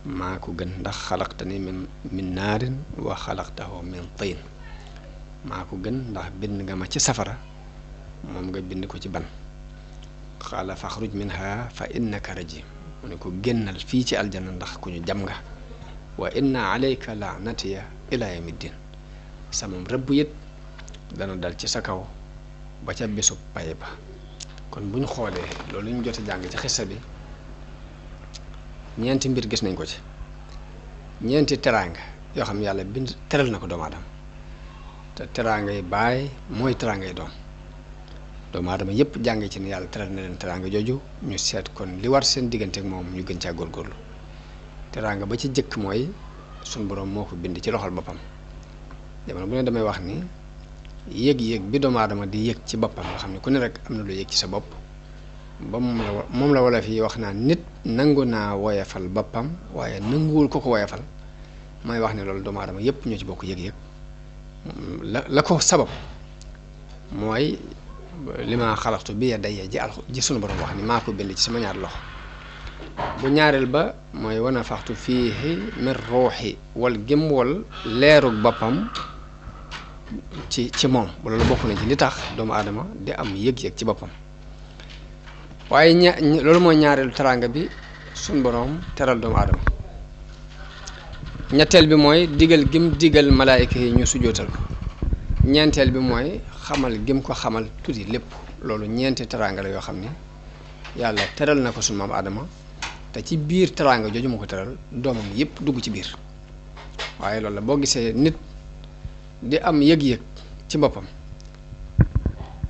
maa ko gën ndax xalaqtani min naarin wa xalaqtahu min tiin maa ko gën ndax bind nga ma ci safara moom nga bind ko ci ban xaala faxruj minha fa innaka rajim mu ne ko génnal fii ci aljanna ndax ku ñu jam nga wa inna alayka laanatiya ila yawmiddin samam rëbb it dana dal ci sa kaw ba ca bésub pay ba kon bu ñu xoolee loolu ñu jot a jàng ci xissa bi ñeenti mbir gis nañ ko ci ñeenti teraanga yoo xam ne yàlla bind teral na ko doomu aadama te teraanga yi baay mooy teraanga yi doomu aadama yépp jànge ci ne yàlla teral na leen teraanga jooju ñu seet kon li war seen diggante ak moom ñu gën caa góorgóorlu teraanga ba ci jëkk mooy suñ boroom moo ko bind ci loxol boppam jamono bu ne damay wax ni yëg-yëg bi doomu aadama di yëg ci boppam nga xam ne ku ne rek am na lu yëg ci sa bopp ba moom la wala fii wax naa nit nangu naa woyafal boppam waaye nanguwul ko woyafal may wax ne loolu doomu aadama yépp ñoo ci bokk yëg-yëg la ko sabab mooy li ma xalaxtu bi yadayya ji sunu borom wax ni maa ko bind ci sama ñaar loxo bu ñaareel ba mooy wana faxtu fiihi min ruuxi wal gém wal leerug boppam ci moom loolu bokk na ci li tax doomu aadama di am yëg-yëg ci boppam waaye loolu mooy ñaareelu teraanga bi sunu borom teral doomu aadama ñetteel bi mooy digal gim digal malaayika yi ñu sujjootal ko ñeenteel bi mooy xamal gim ko xamal tuuti lépp loolu ñeenti teraanga la yoo xam ne yàlla teral na ko sunu maam Adama te ci biir teraanga jooju mu ko teral doomam yépp dugg ci biir waaye loolu la boo gisee nit di am yëg-yëg ci boppam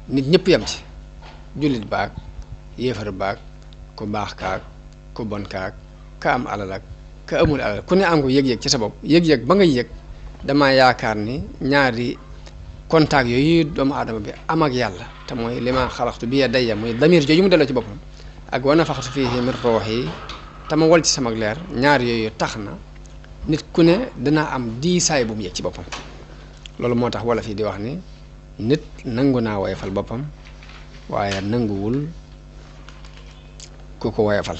nit ñëpp yam ci jullit baag yéefar baag ku baax kaag ku bon kaag ka am alal ak ka amul alal ku ne am ko yëg-yëg ci sa bopp yëg-yëg ba nga yëg dama yaakaar ni ñaari contact yooyu doomu aadama bi am ak yàlla te mooy li ma xalaxtu bi yadayya muy damir jooju mu delloo ci boppam ak wa nafaxtu fiihi min ruuhi te ma wol ci sama leer ñaar yooyu tax na nit ku ne dana am diisaay bu mu yëg ci boppam loolu moo tax wala fii di wax ni nit nangu naa woyofal boppam waaye nanguwul ku ko woyofal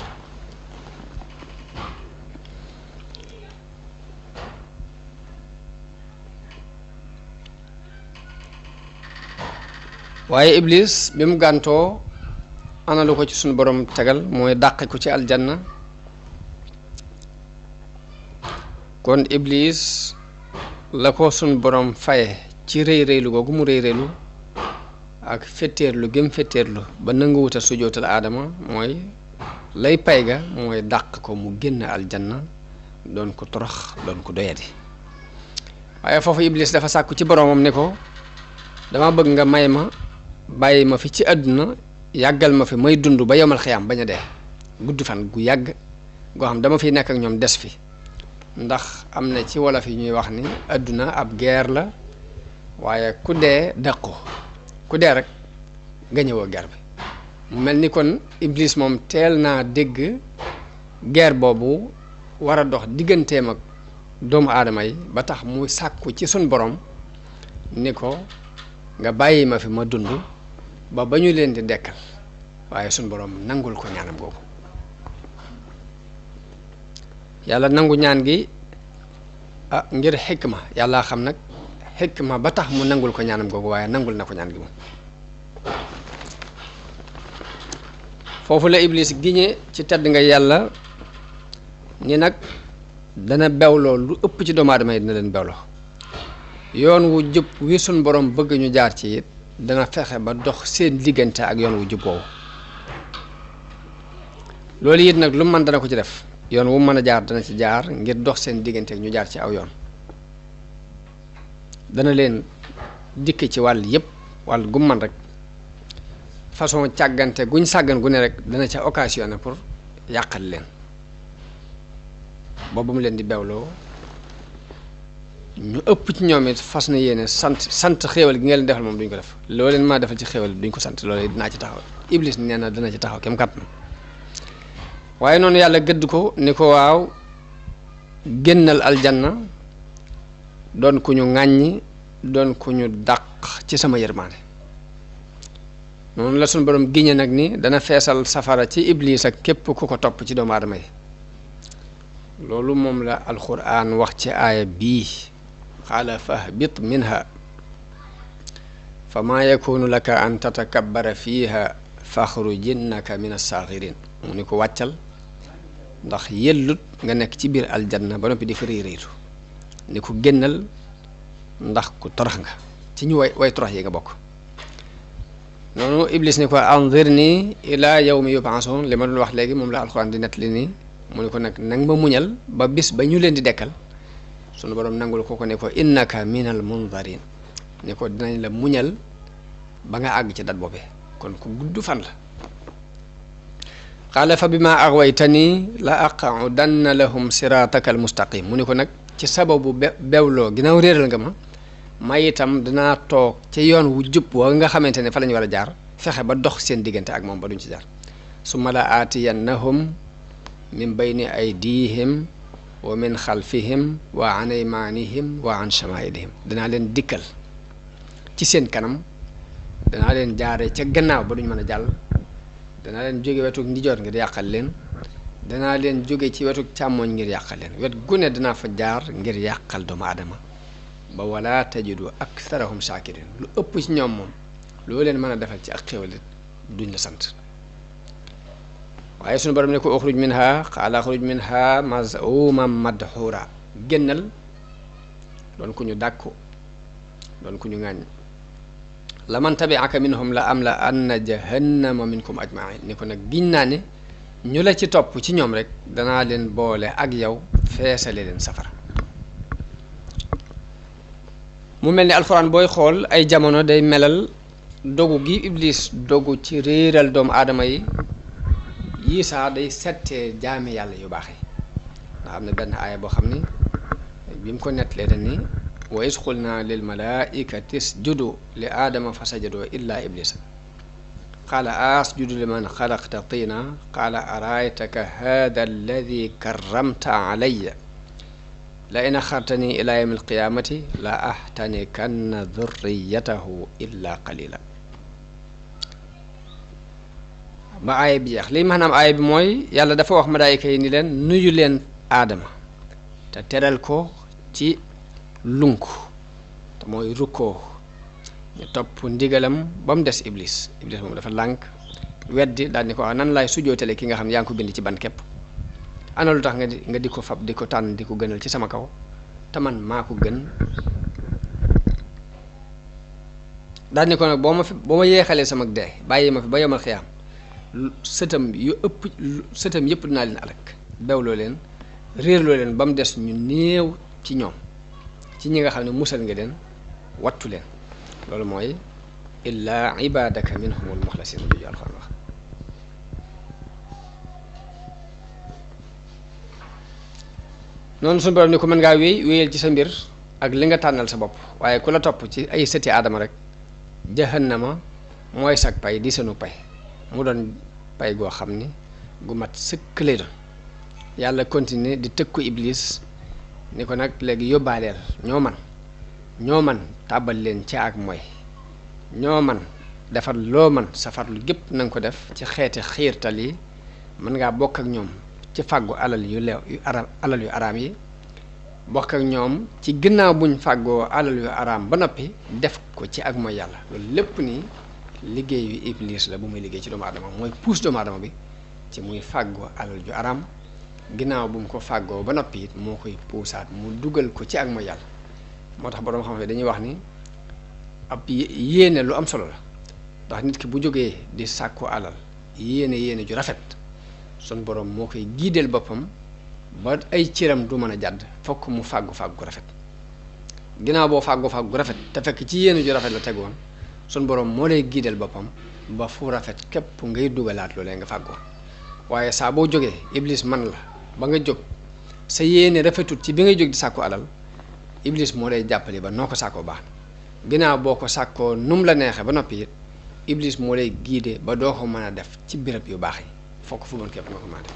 waaye iblis bi mu gàntoo ana lu ko ci sunu borom tegal mooy dàqe ko ci aljanna kon iblis la ko sun borom faye ci rëy rëylu googu mu rëy rëylu ak fetteerlu gëm fetteerlu ba nanguwut a sujootal aadama mooy lay pay ga mooy dàq ko mu génn aljanna doon ko torox doon ko doyadi waaye foofu iblis dafa sàkku ci boromam ne ko dama bëgg nga may ma bàyyi ma fi ci àdduna yàggal ma fi may dund ba yomal xiyaam bañ a dee gudd fan gu yàgg goo xam dama fiy nekk ak ñoom des fi ndax am na ci wolof yi ñuy wax ni àdduna ab guerre la waaye ku dee dàqu ku dee rek nga ñëwoo guerre bi mu mel ni kon iblis moom teel naa dégg guerre boobu war a dox digganteem ak doomu aadama yi ba tax muy sàkku ci sun borom ni ko nga bàyyi ma fi ma dund ba ñu leen di dekkal waaye sun borom nangul ko ñaanam googu yàlla nangu ñaan gi ngir xikma yàlla xam nag xikma ba tax mu nangul ko ñaanam googu waaye nangul na ko ñaan gi moom foofu la iblis giñe ci tedd nga yàlla ni nag dana bewloo lu ëpp ci doomu aadama yi dina leen bewloo yoon wu jub wi sun borom bëgg ñu jaar ci it dana fexe ba dox seen diggante ak yoon wu jub woowu loolu it nag lu mu mën dana ko ci def yoon wu mën a jaar dana ci jaar ngir dox seen diggante ak ñu jaar ci aw yoon dana leen dikk ci wàll yépp wàll gu man rek façon càggante guñ sàggan gu ne rek dana ca occasionné pour yàqal leen boobu mu leen di bewloo ñu ëpp ci ñoom it fas na yéene sant xéewal gi nga leen defal moom duñ ko def loo leen maa defal ci xéewal duñ ko sant loolu dinaa ci taxaw iblis nee na dana ci taxaw kem kàttan waaye noonu yàlla gëdd ko ni ko waaw génnal aljanna doon ku ñu ŋàññi doon ku ñu dàq ci sama yërmaande noonu la suñu borom giñe nag ni dana feesal safara ci iblis ak képp ku ko topp ci doomu aadama yi loolu moom la alquran wax ci aaya bii qaala fahbit minha fa maa yakunu laka an tatakabbara fiiha faxrujinnaka min as-saaxirin mu ni ko wàccal ndax yellut nga nekk ci biir aljanna ba noppi di fa réy réytu ni ko génnal ndax ku torox nga ci ñu way torox yi nga bokk noonu iblis ni ko anzirni ila yawmi yub'asun li ma doon wax léegi moom la alquran di nettali nii mu ne ko nag nang ma muñal ba bis ba ñu leen di dekkal sunu borom nangul ko ne ko innaka minal munzarin ne ko dinañ la muñal ba nga àgg ci dat boobee kon ku gudd fan la qaala fa bima aghwaytani la aqudanna lahum siratakal mustaqim mu ne ko nag ci sababu bewloo ginnaaw réeral nga ma itam dinaa toog ci yoon wu jub wa nga xamante ne fa la ñu war a jaar fexe ba dox seen diggante ak moom ba duñ ci jaar summa la aatiyannahum min bayni aydihim wa min xalfihim wa an aymanihim wa an shamailihim danaa leen dikkal ci seen kanam danaa leen jaare ca gannaaw ba duñ mën a jàll danaa leen jóge wetu ndijoor ngir yàqal leen danaa leen jóge ci wetu càmmooñ ngir yàqal leen wet gune danaa fa jaar ngir yàqal doomu aadama ba wala tajidu aktharahum shakirin lu ëpp ci ñoom moom loo leen mën a defal ci ak xéwal duñ la sant waaye sunu borom ne ko uxruj minha qaala uxruj minha maz'uman madhura génnal doon ku ñu dàkku doon ku ñu ŋàññ la man tabi'aka minhum la am la anna jahannama minkum ajma'in ni ko nag giñ naa ne ñu la ci topp ci ñoom rek danaa leen boole ak yow feesale leen safara mu mel ni alxuraan booy xool ay jamono day melal dogu gi iblis dogu ci réeral doomu aadama yi yii saa day settee jaami yàlla yu baax yi ndax am na benn aaya boo xam ni bi mu ko nettalee dañ ni wa iz qulna lil malaikati isjudu li aadama fa sajadoo illa iblisa qaala asjudu liman xalaqta tina qaala araaytaka hada alladi karramta alayya la in axartani ila yawmi alqiyamati la ahtanikanna dhurriyatahu illa qalila ba aaya bi jeex lii maanaam aaya bi mooy yàlla dafa wax malaayika yi ni leen nuyu leen aadama te teral ko ci lunk te mooy rukkoo ñu topp ndigalam ba mu des iblis moom dafa lànk weddi daal ni ko wax nan laay sujootale ki nga xam ne yaa ngi ko bind ci ban képp ana lu tax nga di ko fab di ko tànn di ko gënal ci sama kaw te man maa ko gën. daal ni ko nag boo ma yeexalee sama dee bàyyi ma fi ba yomal xiyaam sëtam yëpp dinaa leen alak bewloo leen réerloo leen ba mu des ñu néew ci ñoom ci ñi nga xam ne musal nga leen wattu leen. loolu mooy illaa ibadaka minhumul muxlasin jooju alxuraan wax. noonu suñu borom ni ko mën ngaa wéyal ci sa mbir ak li nga tànnal sa bopp waaye ku la topp ci ay sëti aadama rek jahannama mooy sag pay di seenu pay mu doon pay goo xam ni gu mat sëkk lay doon. yàlla continuer di tëkku iblis ni ko nag léegi yóbbaaleel ñoo man tàbbal leen ci ak mooy ñoo man defar loo man safarlu gépp na nga ko def ci xeeti xiirtal yi mën ngaa bokk ak ñoom ci fàggu alal yu araam yi bokk ak ñoom ci ginnaaw buñ fàggoo alal yu araam ba noppi def ko ci ak mooy yàlla. loolu lépp ni liggéeyu iblis la bu muy liggéey ci doomu aadama mooy puus doomu aadama bi ci muy fàggoo alal ju araam ginnaaw bu mu ko fàggoo ba noppi it moo koy puusaat mu dugal ko ci ak mooy yàlla. moo tax boroom xam-xam dañuy wax ni ab yéene lu am solo la ndax nit ki bu jógee di sàkku alal yéene ju rafet sun borom moo koy giideel boppam ba ay cëram du mën a jàdd fokk mu fàggu gu rafet. ginnaaw boo fàggu gu rafet te fekk ci yéene ju rafet la tegoon sun borom moo lay giideel boppam ba fu rafet képp ngay dugalaat loolee nga fàggoo. waaye saa boo jógee iblis man la ba nga jóg sa yéene rafetut ci bi ngay jóg di sàkku alal iblis moo lay jàppale ba noo ko sàkkoo baax na ginnaaw boo ko sàkkoo num la neexee ba noppi it iblis moo lay giide ba doo ko mën a def ci béréb yu baax yi fokk fu bon képp nga ko mën a def.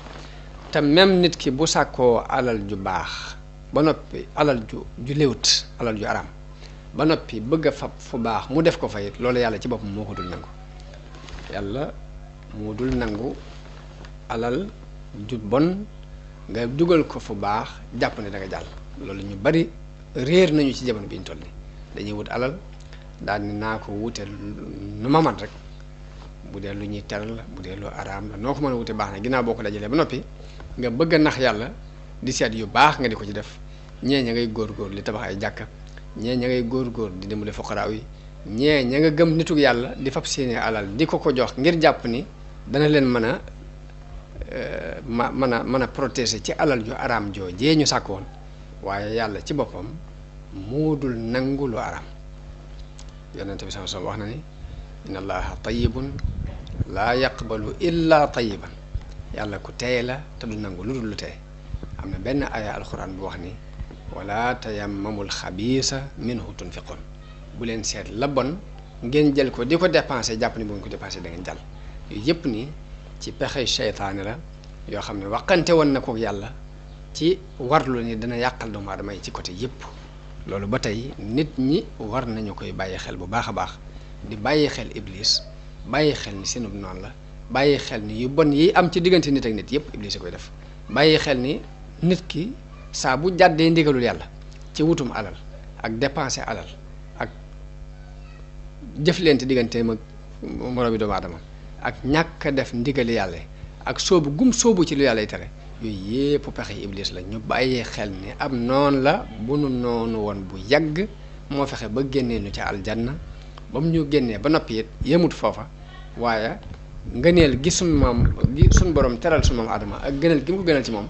te même nit ki bu sàkkoo alal ju baax ba noppi alal ju léwut alal ju araam ba noppi bëgg a fab fu baax mu def ko fa it loolu yàlla ci boppam moo ko dul nangu. yàlla moo dul nangu alal ju bon nga dugal ko fu baax jàpp ne da nga jàll. loolu ñu bari réer nañu ci jamono bi ñu toll nii dañuy wut alal daal ni naa ko wute nu ma man rek bu dee lu ñuy teral la bu dee lu araam la noo ko mën a wute baax na ginnaaw boo ko dajalee ba noppi nga bëgg a nax yàlla di seet yu baax nga di ko ci def. ñee ña ngay góor li tabax ay jàkka ñee ña ngay góor di dimbali fuqaraaw yi ñee ña nga gëm nitug yàlla di fab seeni alal di ko jox ngir jàpp ni dana leen mën a protéger ci alal ju araam joojee ñu sàkk woon. waaye yàlla ci boppam moo dul nangu lu araam. yonente bi sallallahu alayhi wasallam wax na ni inna allaha tayyibun laa yaqbalu illa tayyiban yàlla ku teey la te du nangu lu dul lu teey. am na benn aya alxuraan bu wax ni wala tayammamul xabiisa minhu tunfiqun bu leen seet la bon ngeen jël ko di ko dépensé jàpp ni bu ngeen ko dépensé da ngeen jàll. yooyu yëpp ni ci pexe seytaane la yoo xam ne waxante woon na ko yàlla ci warlu ni dana yàqal doomu aadama yi ci côté yëpp. loolu ba tey nit ñi war nañu koy bàyyi xel bu baax a baax di bàyyi xel iblis bàyyi xel ni seenub noonu la bàyyi xel ni yu bon yi am ci diggante nit ak nit yëpp iblis a koy def. bàyyi xel ni nit ki saa bu jàddee ndigalul yàlla ci wutum alal ak dépenser alal ak jëflante digganteem ak moroomi doomu aadama ak ñàkk a def ndigali yàlla ak soobu ci lu yàlla y tere yooyu yépp pexe iblis la. ñu bàyyee xel ni am noon la bu nu noonu woon bu yàgg moo fexe ba génnee ñu ca aljanna ba mu ñu génnee ba noppi it yemut foofa waaye ngëneel gi suñ borom teral suñ moom aadama ak gënal gi mu ko gënal ci moom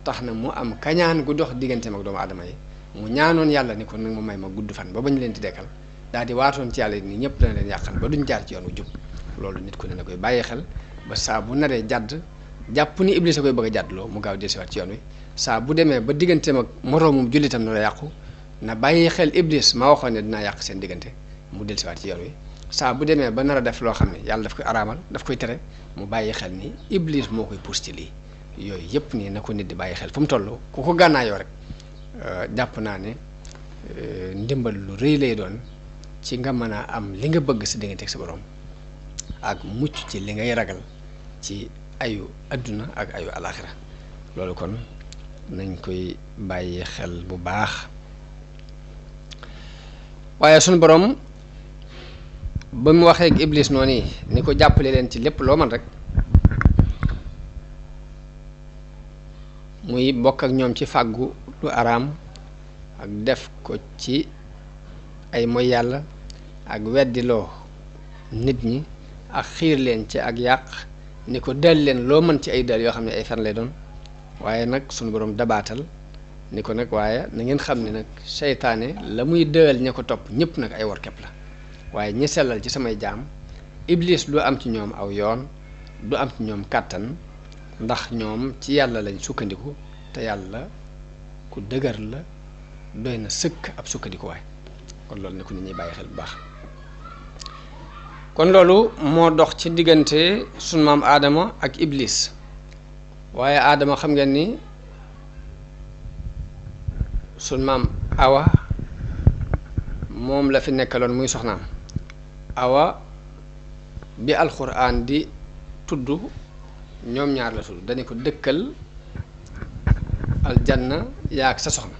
tax na mu am kañaan gu dox digganteem ak doomu aadama yi. mu ñaanoon yàlla ni ko nag mu may ma gudd fan ba bañ leen di dekkal daal di waatoon ci yàlla ni ñëpp dana leen yàqal ba duñ jaar ci yoon wu jub. loolu nit ku ne na koy bàyyi xel ba saa bu naree jàdd jàpp ni iblis a koy bëgg a jàddloo mu gaaw dellusiwaat ci yoon wi. saa bu demee ba digganteem ak moroomum jullitam na la yàqu na bàyyi xel iblis ma waxoon ne dinaa yàq seen diggante mu dellusiwaat ci yoon wi. saa bu demee ba nar a def loo xam ne yàlla daf koy araamal daf koy tere mu bàyyi xel ni iblis moo koy pousse ci lii. yooyu yëpp nii na ko nit di bàyyi xel fu mu toll ku ko gànnaayoo rek jàpp naa ne ndimbal lu rëy lay doon ci nga mën a am li nga bëgg sa diggante ak sa borom ak mucc ci li ngay ragal ci ayu adduna ak ayu alaxira. loolu kon nañ koy bàyyi xel bu baax. waaye sunu borom ba mu waxee ak iblis noonu ni ko jàppale leen ci lépp loo man rek muy bokk ak ñoom ci fàggu lu araam ak def ko ci ay moy yàlla ak weddiloo nit ñi ak xiir leen ci ak yàq ni ko dal leen loo mën ci ay dal yoo xam ne ay fen lay doon waaye nag sunu boroom dabaatal ni ko nag waaye na ngeen xam ne nag seytaane la muy dëal ña ko topp ñëpp nag ay wor kepp la waaye ñi sellal ci samay jaam iblis du am ci ñoom aw yoon du am ci ñoom kàttan ndax ñoom ci yàlla lañ sukkandiku te yàlla ku dëgër la doy na sëkk ab sukkandikuwaay kon loolu ne ku nit ñuy bàyyi xel bu baax kon loolu moo dox ci diggante sunu maam aadama ak iblis waaye aadama xam ngeen ni sunu maam awa moom la fi nekkaloon muy soxnaam awa bi alxuraan di tudd ñoom ñaar la tudd dañu ko dëkkal aljanna yaa ak sa soxna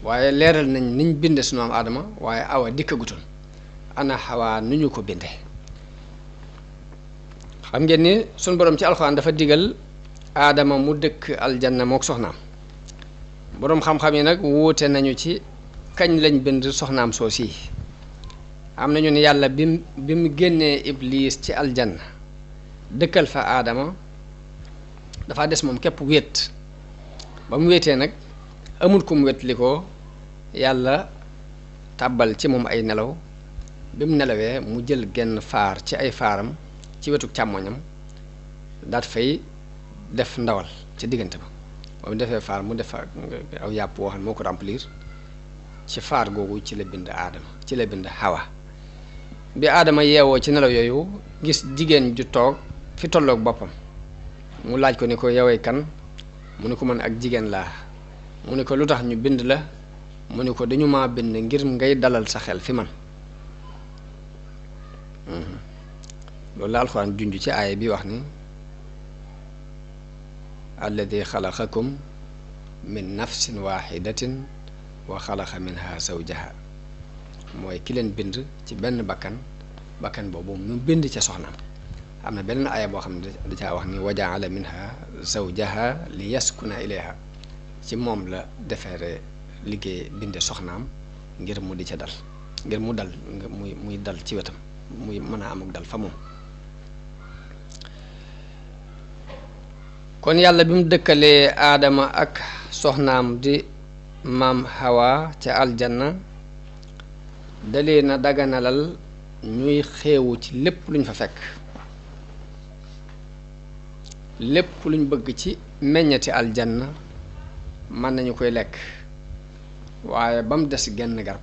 waaye leeral nañ niñ binde sunu maam aadama waaye awa dikkagutoon ana xawaa nu ñu ko binde xam ngeen ni sunu borom ci alxuraan dafa digal aadama mu dëkk aljanna mook soxnaam boroom xam-xam yi nag wuute nañu ci kañ lañ bind soxnaam soosi am nañu ne yàlla bi mu génnee iblis ci aljanna dëkkal fa aadama dafa des moom képp wéet ba mu wéetee nag amul ku mu wétli ko yàlla tàbbal ci moom ay nelaw bi mu nelawee mu jël genn faar ci ay faaram ci wetu càmmoñam daat fay def ndawal ci diggante ba mu defee faar mu def aw yàpp woo xam ne moo ko remplir ci faar googu ci la bind aadama ci la bind xawa bi aadama yeewoo ci nelaw yooyu gis jigéen ju toog fi tolloog boppam mu laaj ko ni ko yowee kan mu ni ko man ak jigéen laa mu ni ko lu tax ñu bind la mu ni ko dañu maa bind ngir ngay dalal sa xel fi man loolu la alxuraan junj ci aaya bi wax ni alladi xalaqakum min nafsin waxidatin wa xalaqa minha zawjaha mooy ki leen bind ci benn bakkan boobu mu bind ca soxnaam am na beneen aaya boo xam ne da caa wax ni wa jaala minha zawjaha li yaskuna ilayha ci moom la defeere liggéey binde soxnaam ngir mu di ca dal ngir mu dal muy dal ci wetam muy mën a am ak dal fa moom kon yàlla bi mu dëkkalee aadama ak soxnaam di maam Hawa ca aljanna dalee na daganalal ñuy xeewu ci lépp luñ fa fekk lépp luñ bëgg ci meññati aljanna mën nañu koy lekk waaye ba mu des genn garab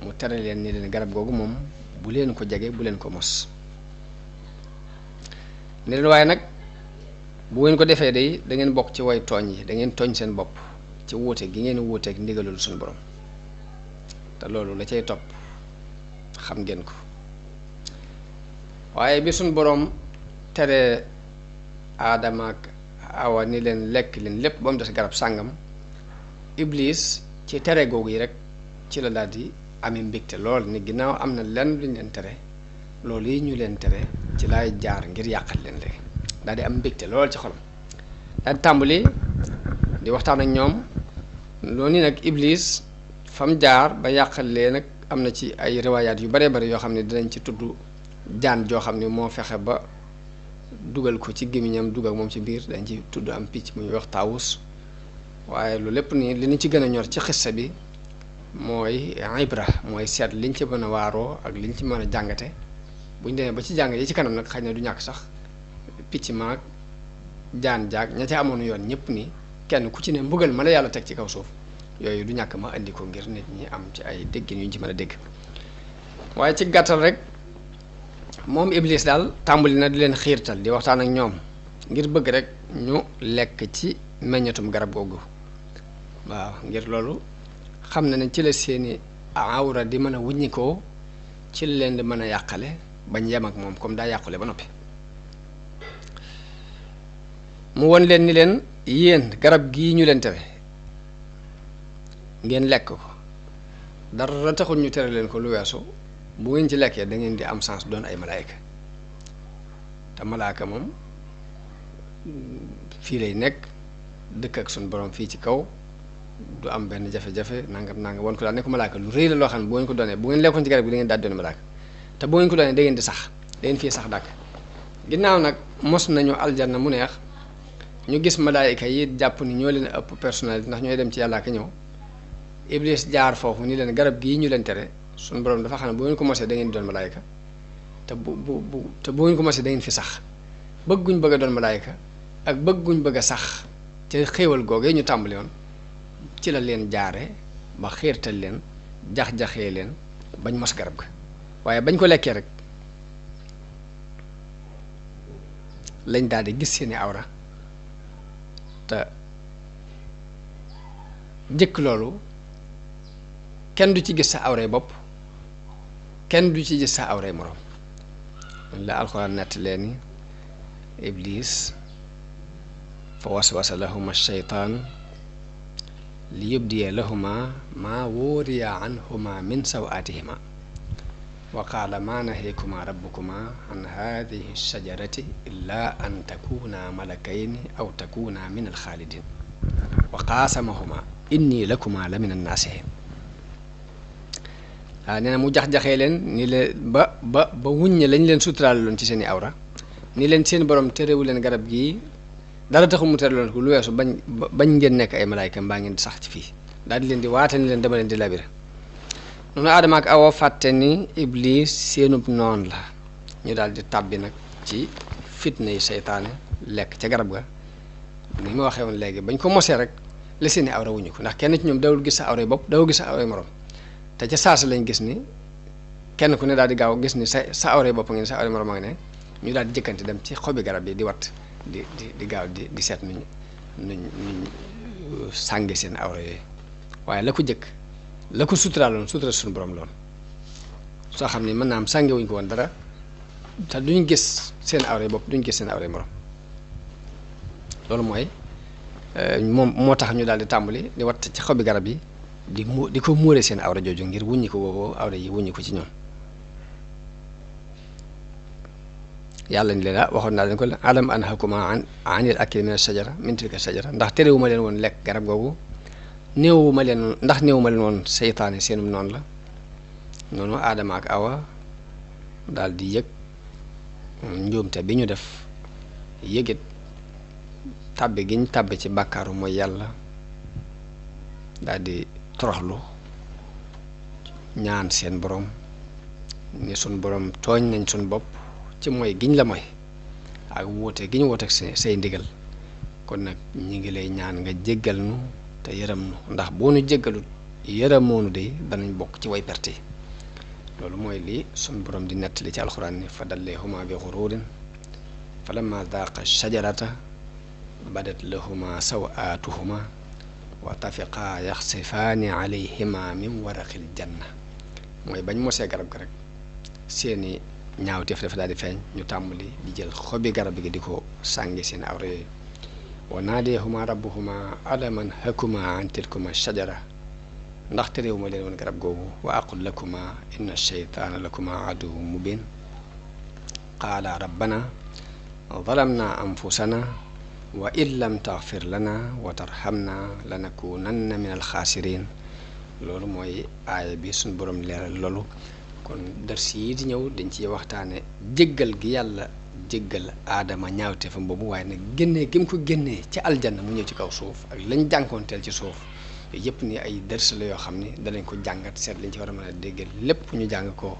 mu tere leen ni leen garab googu moom bu leen ko jege bu leen ko mos ne leen waaye nag bu ngeen ko defee day da ngeen bokk ci way tooñ yi da ngeen tooñ seen bopp ci wuute gi ngeen wuuteeg ndigalul suñu borom te loolu la cay topp xam ngeen ko waaye bi suñu borom tere aadama ak awa ni leen lekk leen lépp ba mu des garab sàngam iblis ci tere googu yi rek ci la daal di amee mbégte lool ni ginnaaw am na lenn luñ leen tere loolu yi ñu leen tere ci laay jaar ngir yàqal leen léegi daal di am mbégte lool ci xolam daal di tàmbali di waxtaan ak ñoom loolu nag iblis fam jaar ba yàqal leen nag am na ci ay riwaayaat yu bare bare yoo xam ne dinañ ci tudd jaan joo xam ne moo fexe ba dugal ko ci gémmiñam dugal moom ci biir dañ ci tudd am picc mu ñuy wax taawus waaye lu lépp nii li ñu ci gën a ñor ci xissa bi mooy ibra mooy seet liñ ci mën a waaroo ak liñ ci mën a jàngate buñ demee ba ci jàng yi ci kanam nag xëy na du ñàkk sax picc maag jaan jaag ña ca amoon yoon ñëpp ni kenn ku ci ne mbugal ma la yàlla teg ci kaw suuf yooyu du ñàkk ma indi ko ngir nit ñi am ci ay déggin yu ñu ci mën a dégg waaye ci gàttal rek moom iblis daal tàmbali na di leen xiirtal di waxtaan ak ñoom ngir bëgg rek ñu lekk ci meññatum garab googu waaw ngir loolu xam na ne ci la seeni awra di mën a wuññikoo ci la leen di mën a yàqale bañ yem ak moom comme daa yàqule ba noppi mu won leen ni leen yéen garab gii ñu leen tere ngeen lekk ko dara taxul ñu tere leen ko lu weesu bu ngeen ci lekkee da ngeen di am chance doon ay malaayka te malaaka moom fii lay nekk dëkk ak suñu borom fii ci kaw du am benn jafe-jafe nangam won ko daal ne ko malaaka lu rëy la loo xam ne bu ngeen ko doonee bu ngeen lekkoon ci garab gi da ngeen daal doon malaaka te bu ngeen ko doonee da ngeen di sax da ngeen fii sax dàkk. ginnaaw nag mos nañu aljanna mu neex ñu gis malaayika yi jàpp ni ñoo leen ëpp personnalité ndax ñooy dem ci yàlla ak ñëw Iblis jaar foofu ni leen garab gii ñu leen tere suñu borom dafa xam ne bu ngeen ko mosee da ngeen di doon malaayika te bu ngeen ko mosee da ngeen fi sax bëgguñ bëgg a doon malaayika ak bëgguñ bëgg a sax te xéewal googee ñu tàmbali woon ci la leen jaare ba xiirtal leen jax-jaxee leen bañ mos garab ga waaye bañ ko lekkee rek lañ daal di gis seeni awra te jëkk loolu kenn du ci gis sa awray bopp kenn du ci gis sa awray moroom la alxuraan nett leen Iblis fa waswasa lahuma shaytaan li yubdiya lahuma maa wuriya anhuma min sawaatihima wa qaala maa naheekuma rabbukuma an haadihi shajarati illa an takuna malakayni aw takuna min alxaalidin wa qaasamahuma inni lakuma la min annaasihin waaw nee na mu jax-jaxee leen ni leen ba wuññe lañ leen suturaal loon ci seeni awra ni leen seen borom terewu leen garab gii dara taxul mu tere loon ko lu weesu bañ ngeen nekk ay malaayka mbaa ngeen sax ci fii daal di leen di waate ni leen dama leen di labire noonu Aadama ak Awa fàtte ni Iblis seenub noon la ñu daal di tàbbi nag ci fitna yi seytaane lekk ca garab ga ni ma waxee woon léegi bañ ko mosee rek la seeni awra wuñu ko ndax kenn ci ñoom dawul gis sa awray bopp dawul gis sa awray morom te ca saasa lañ gis ni kenn ku ne daal di gaaw gis ni sa awray bopp ngeen sa awray morom a ngi ne ñu daal di jëkkante dem ci xobi garab yi di wat di gaaw di seet nuñ sànge seen awra yooyu waaye la ko jëkk la ko suturaaloon sutura suñu borom loon soo xam ni mën naa am sànge wuñ ko woon dara te duñ gis seen awray bopp duñ gis seen awray morom loolu mooy moom moo tax ñu daal di tàmbali di wat ci xobi garab yi di ko muure seen awra jooju ngir wuññi ko woowoo awra yi wuññi ko ci ñoom yàlla ni leen waxoon naa leen ko alam anhakuma anil akli min ashajara min tilka shajara ndax terewuma leen woon lekk garab googu néewuma leen woon seytaane seenum noonu la noonu Aadama ak Awa daal di yëg njuumte bi ñu def yëgit tàbbi giñ tàbbi ci bàkkaaru mooy yàlla daal di toroxlu ñaan seen borom ni suñ borom tooñ nañ suñ bopp ci mooy giñ la mooy ak woote gi ñu woote ak say ndigal kon nag ñi ngi lay ñaan nga jéggal nu te yërëm nu ndax boo nu jéggalut yërëmoonu de danañ bokk ci way perte loolu mooy lii suñ borom di nettali ci alxuraan ni fa dalleehuma bi xuruurin fa lamma daaqa shajarata badat lahuma sawaatuhuma wa tafiqaa yaxsifaani alayhima min waraqil janna mooy bañ mosee garab ga rek seeni ñaawteef dafa daal di feeñ ñu tàmbali di jël xobi garab gi di ko sàngi seen awra yooyu wa naadeehuma rabbuhuma alam anhakuma an tilkuma shajara ndax terewuma leen woon garab googu wa aqul lakuma inna sheytaana lakuma aduwwun mubin qaala rabbana zalamna anfusana wa in lam taxfir lana wa tarhamna lanakunanna min alxaasirin loolu mooy aaya bi suñ borom leeral loolu kon dars yi di ñëw dañ ci waxtaane jéggal gi yàlla jéggal aadama ñaawteefam boobu waaye nag génnee gi mu ko génnee ci aljanna mu ñëw ci kaw suuf ak lañ jànkoonteel ci suuf yooyu yëpp ni ay dars la yoo xam ni danañ ko jàngat seet lañ ci war a mën a déggal lépp ñu jàng ko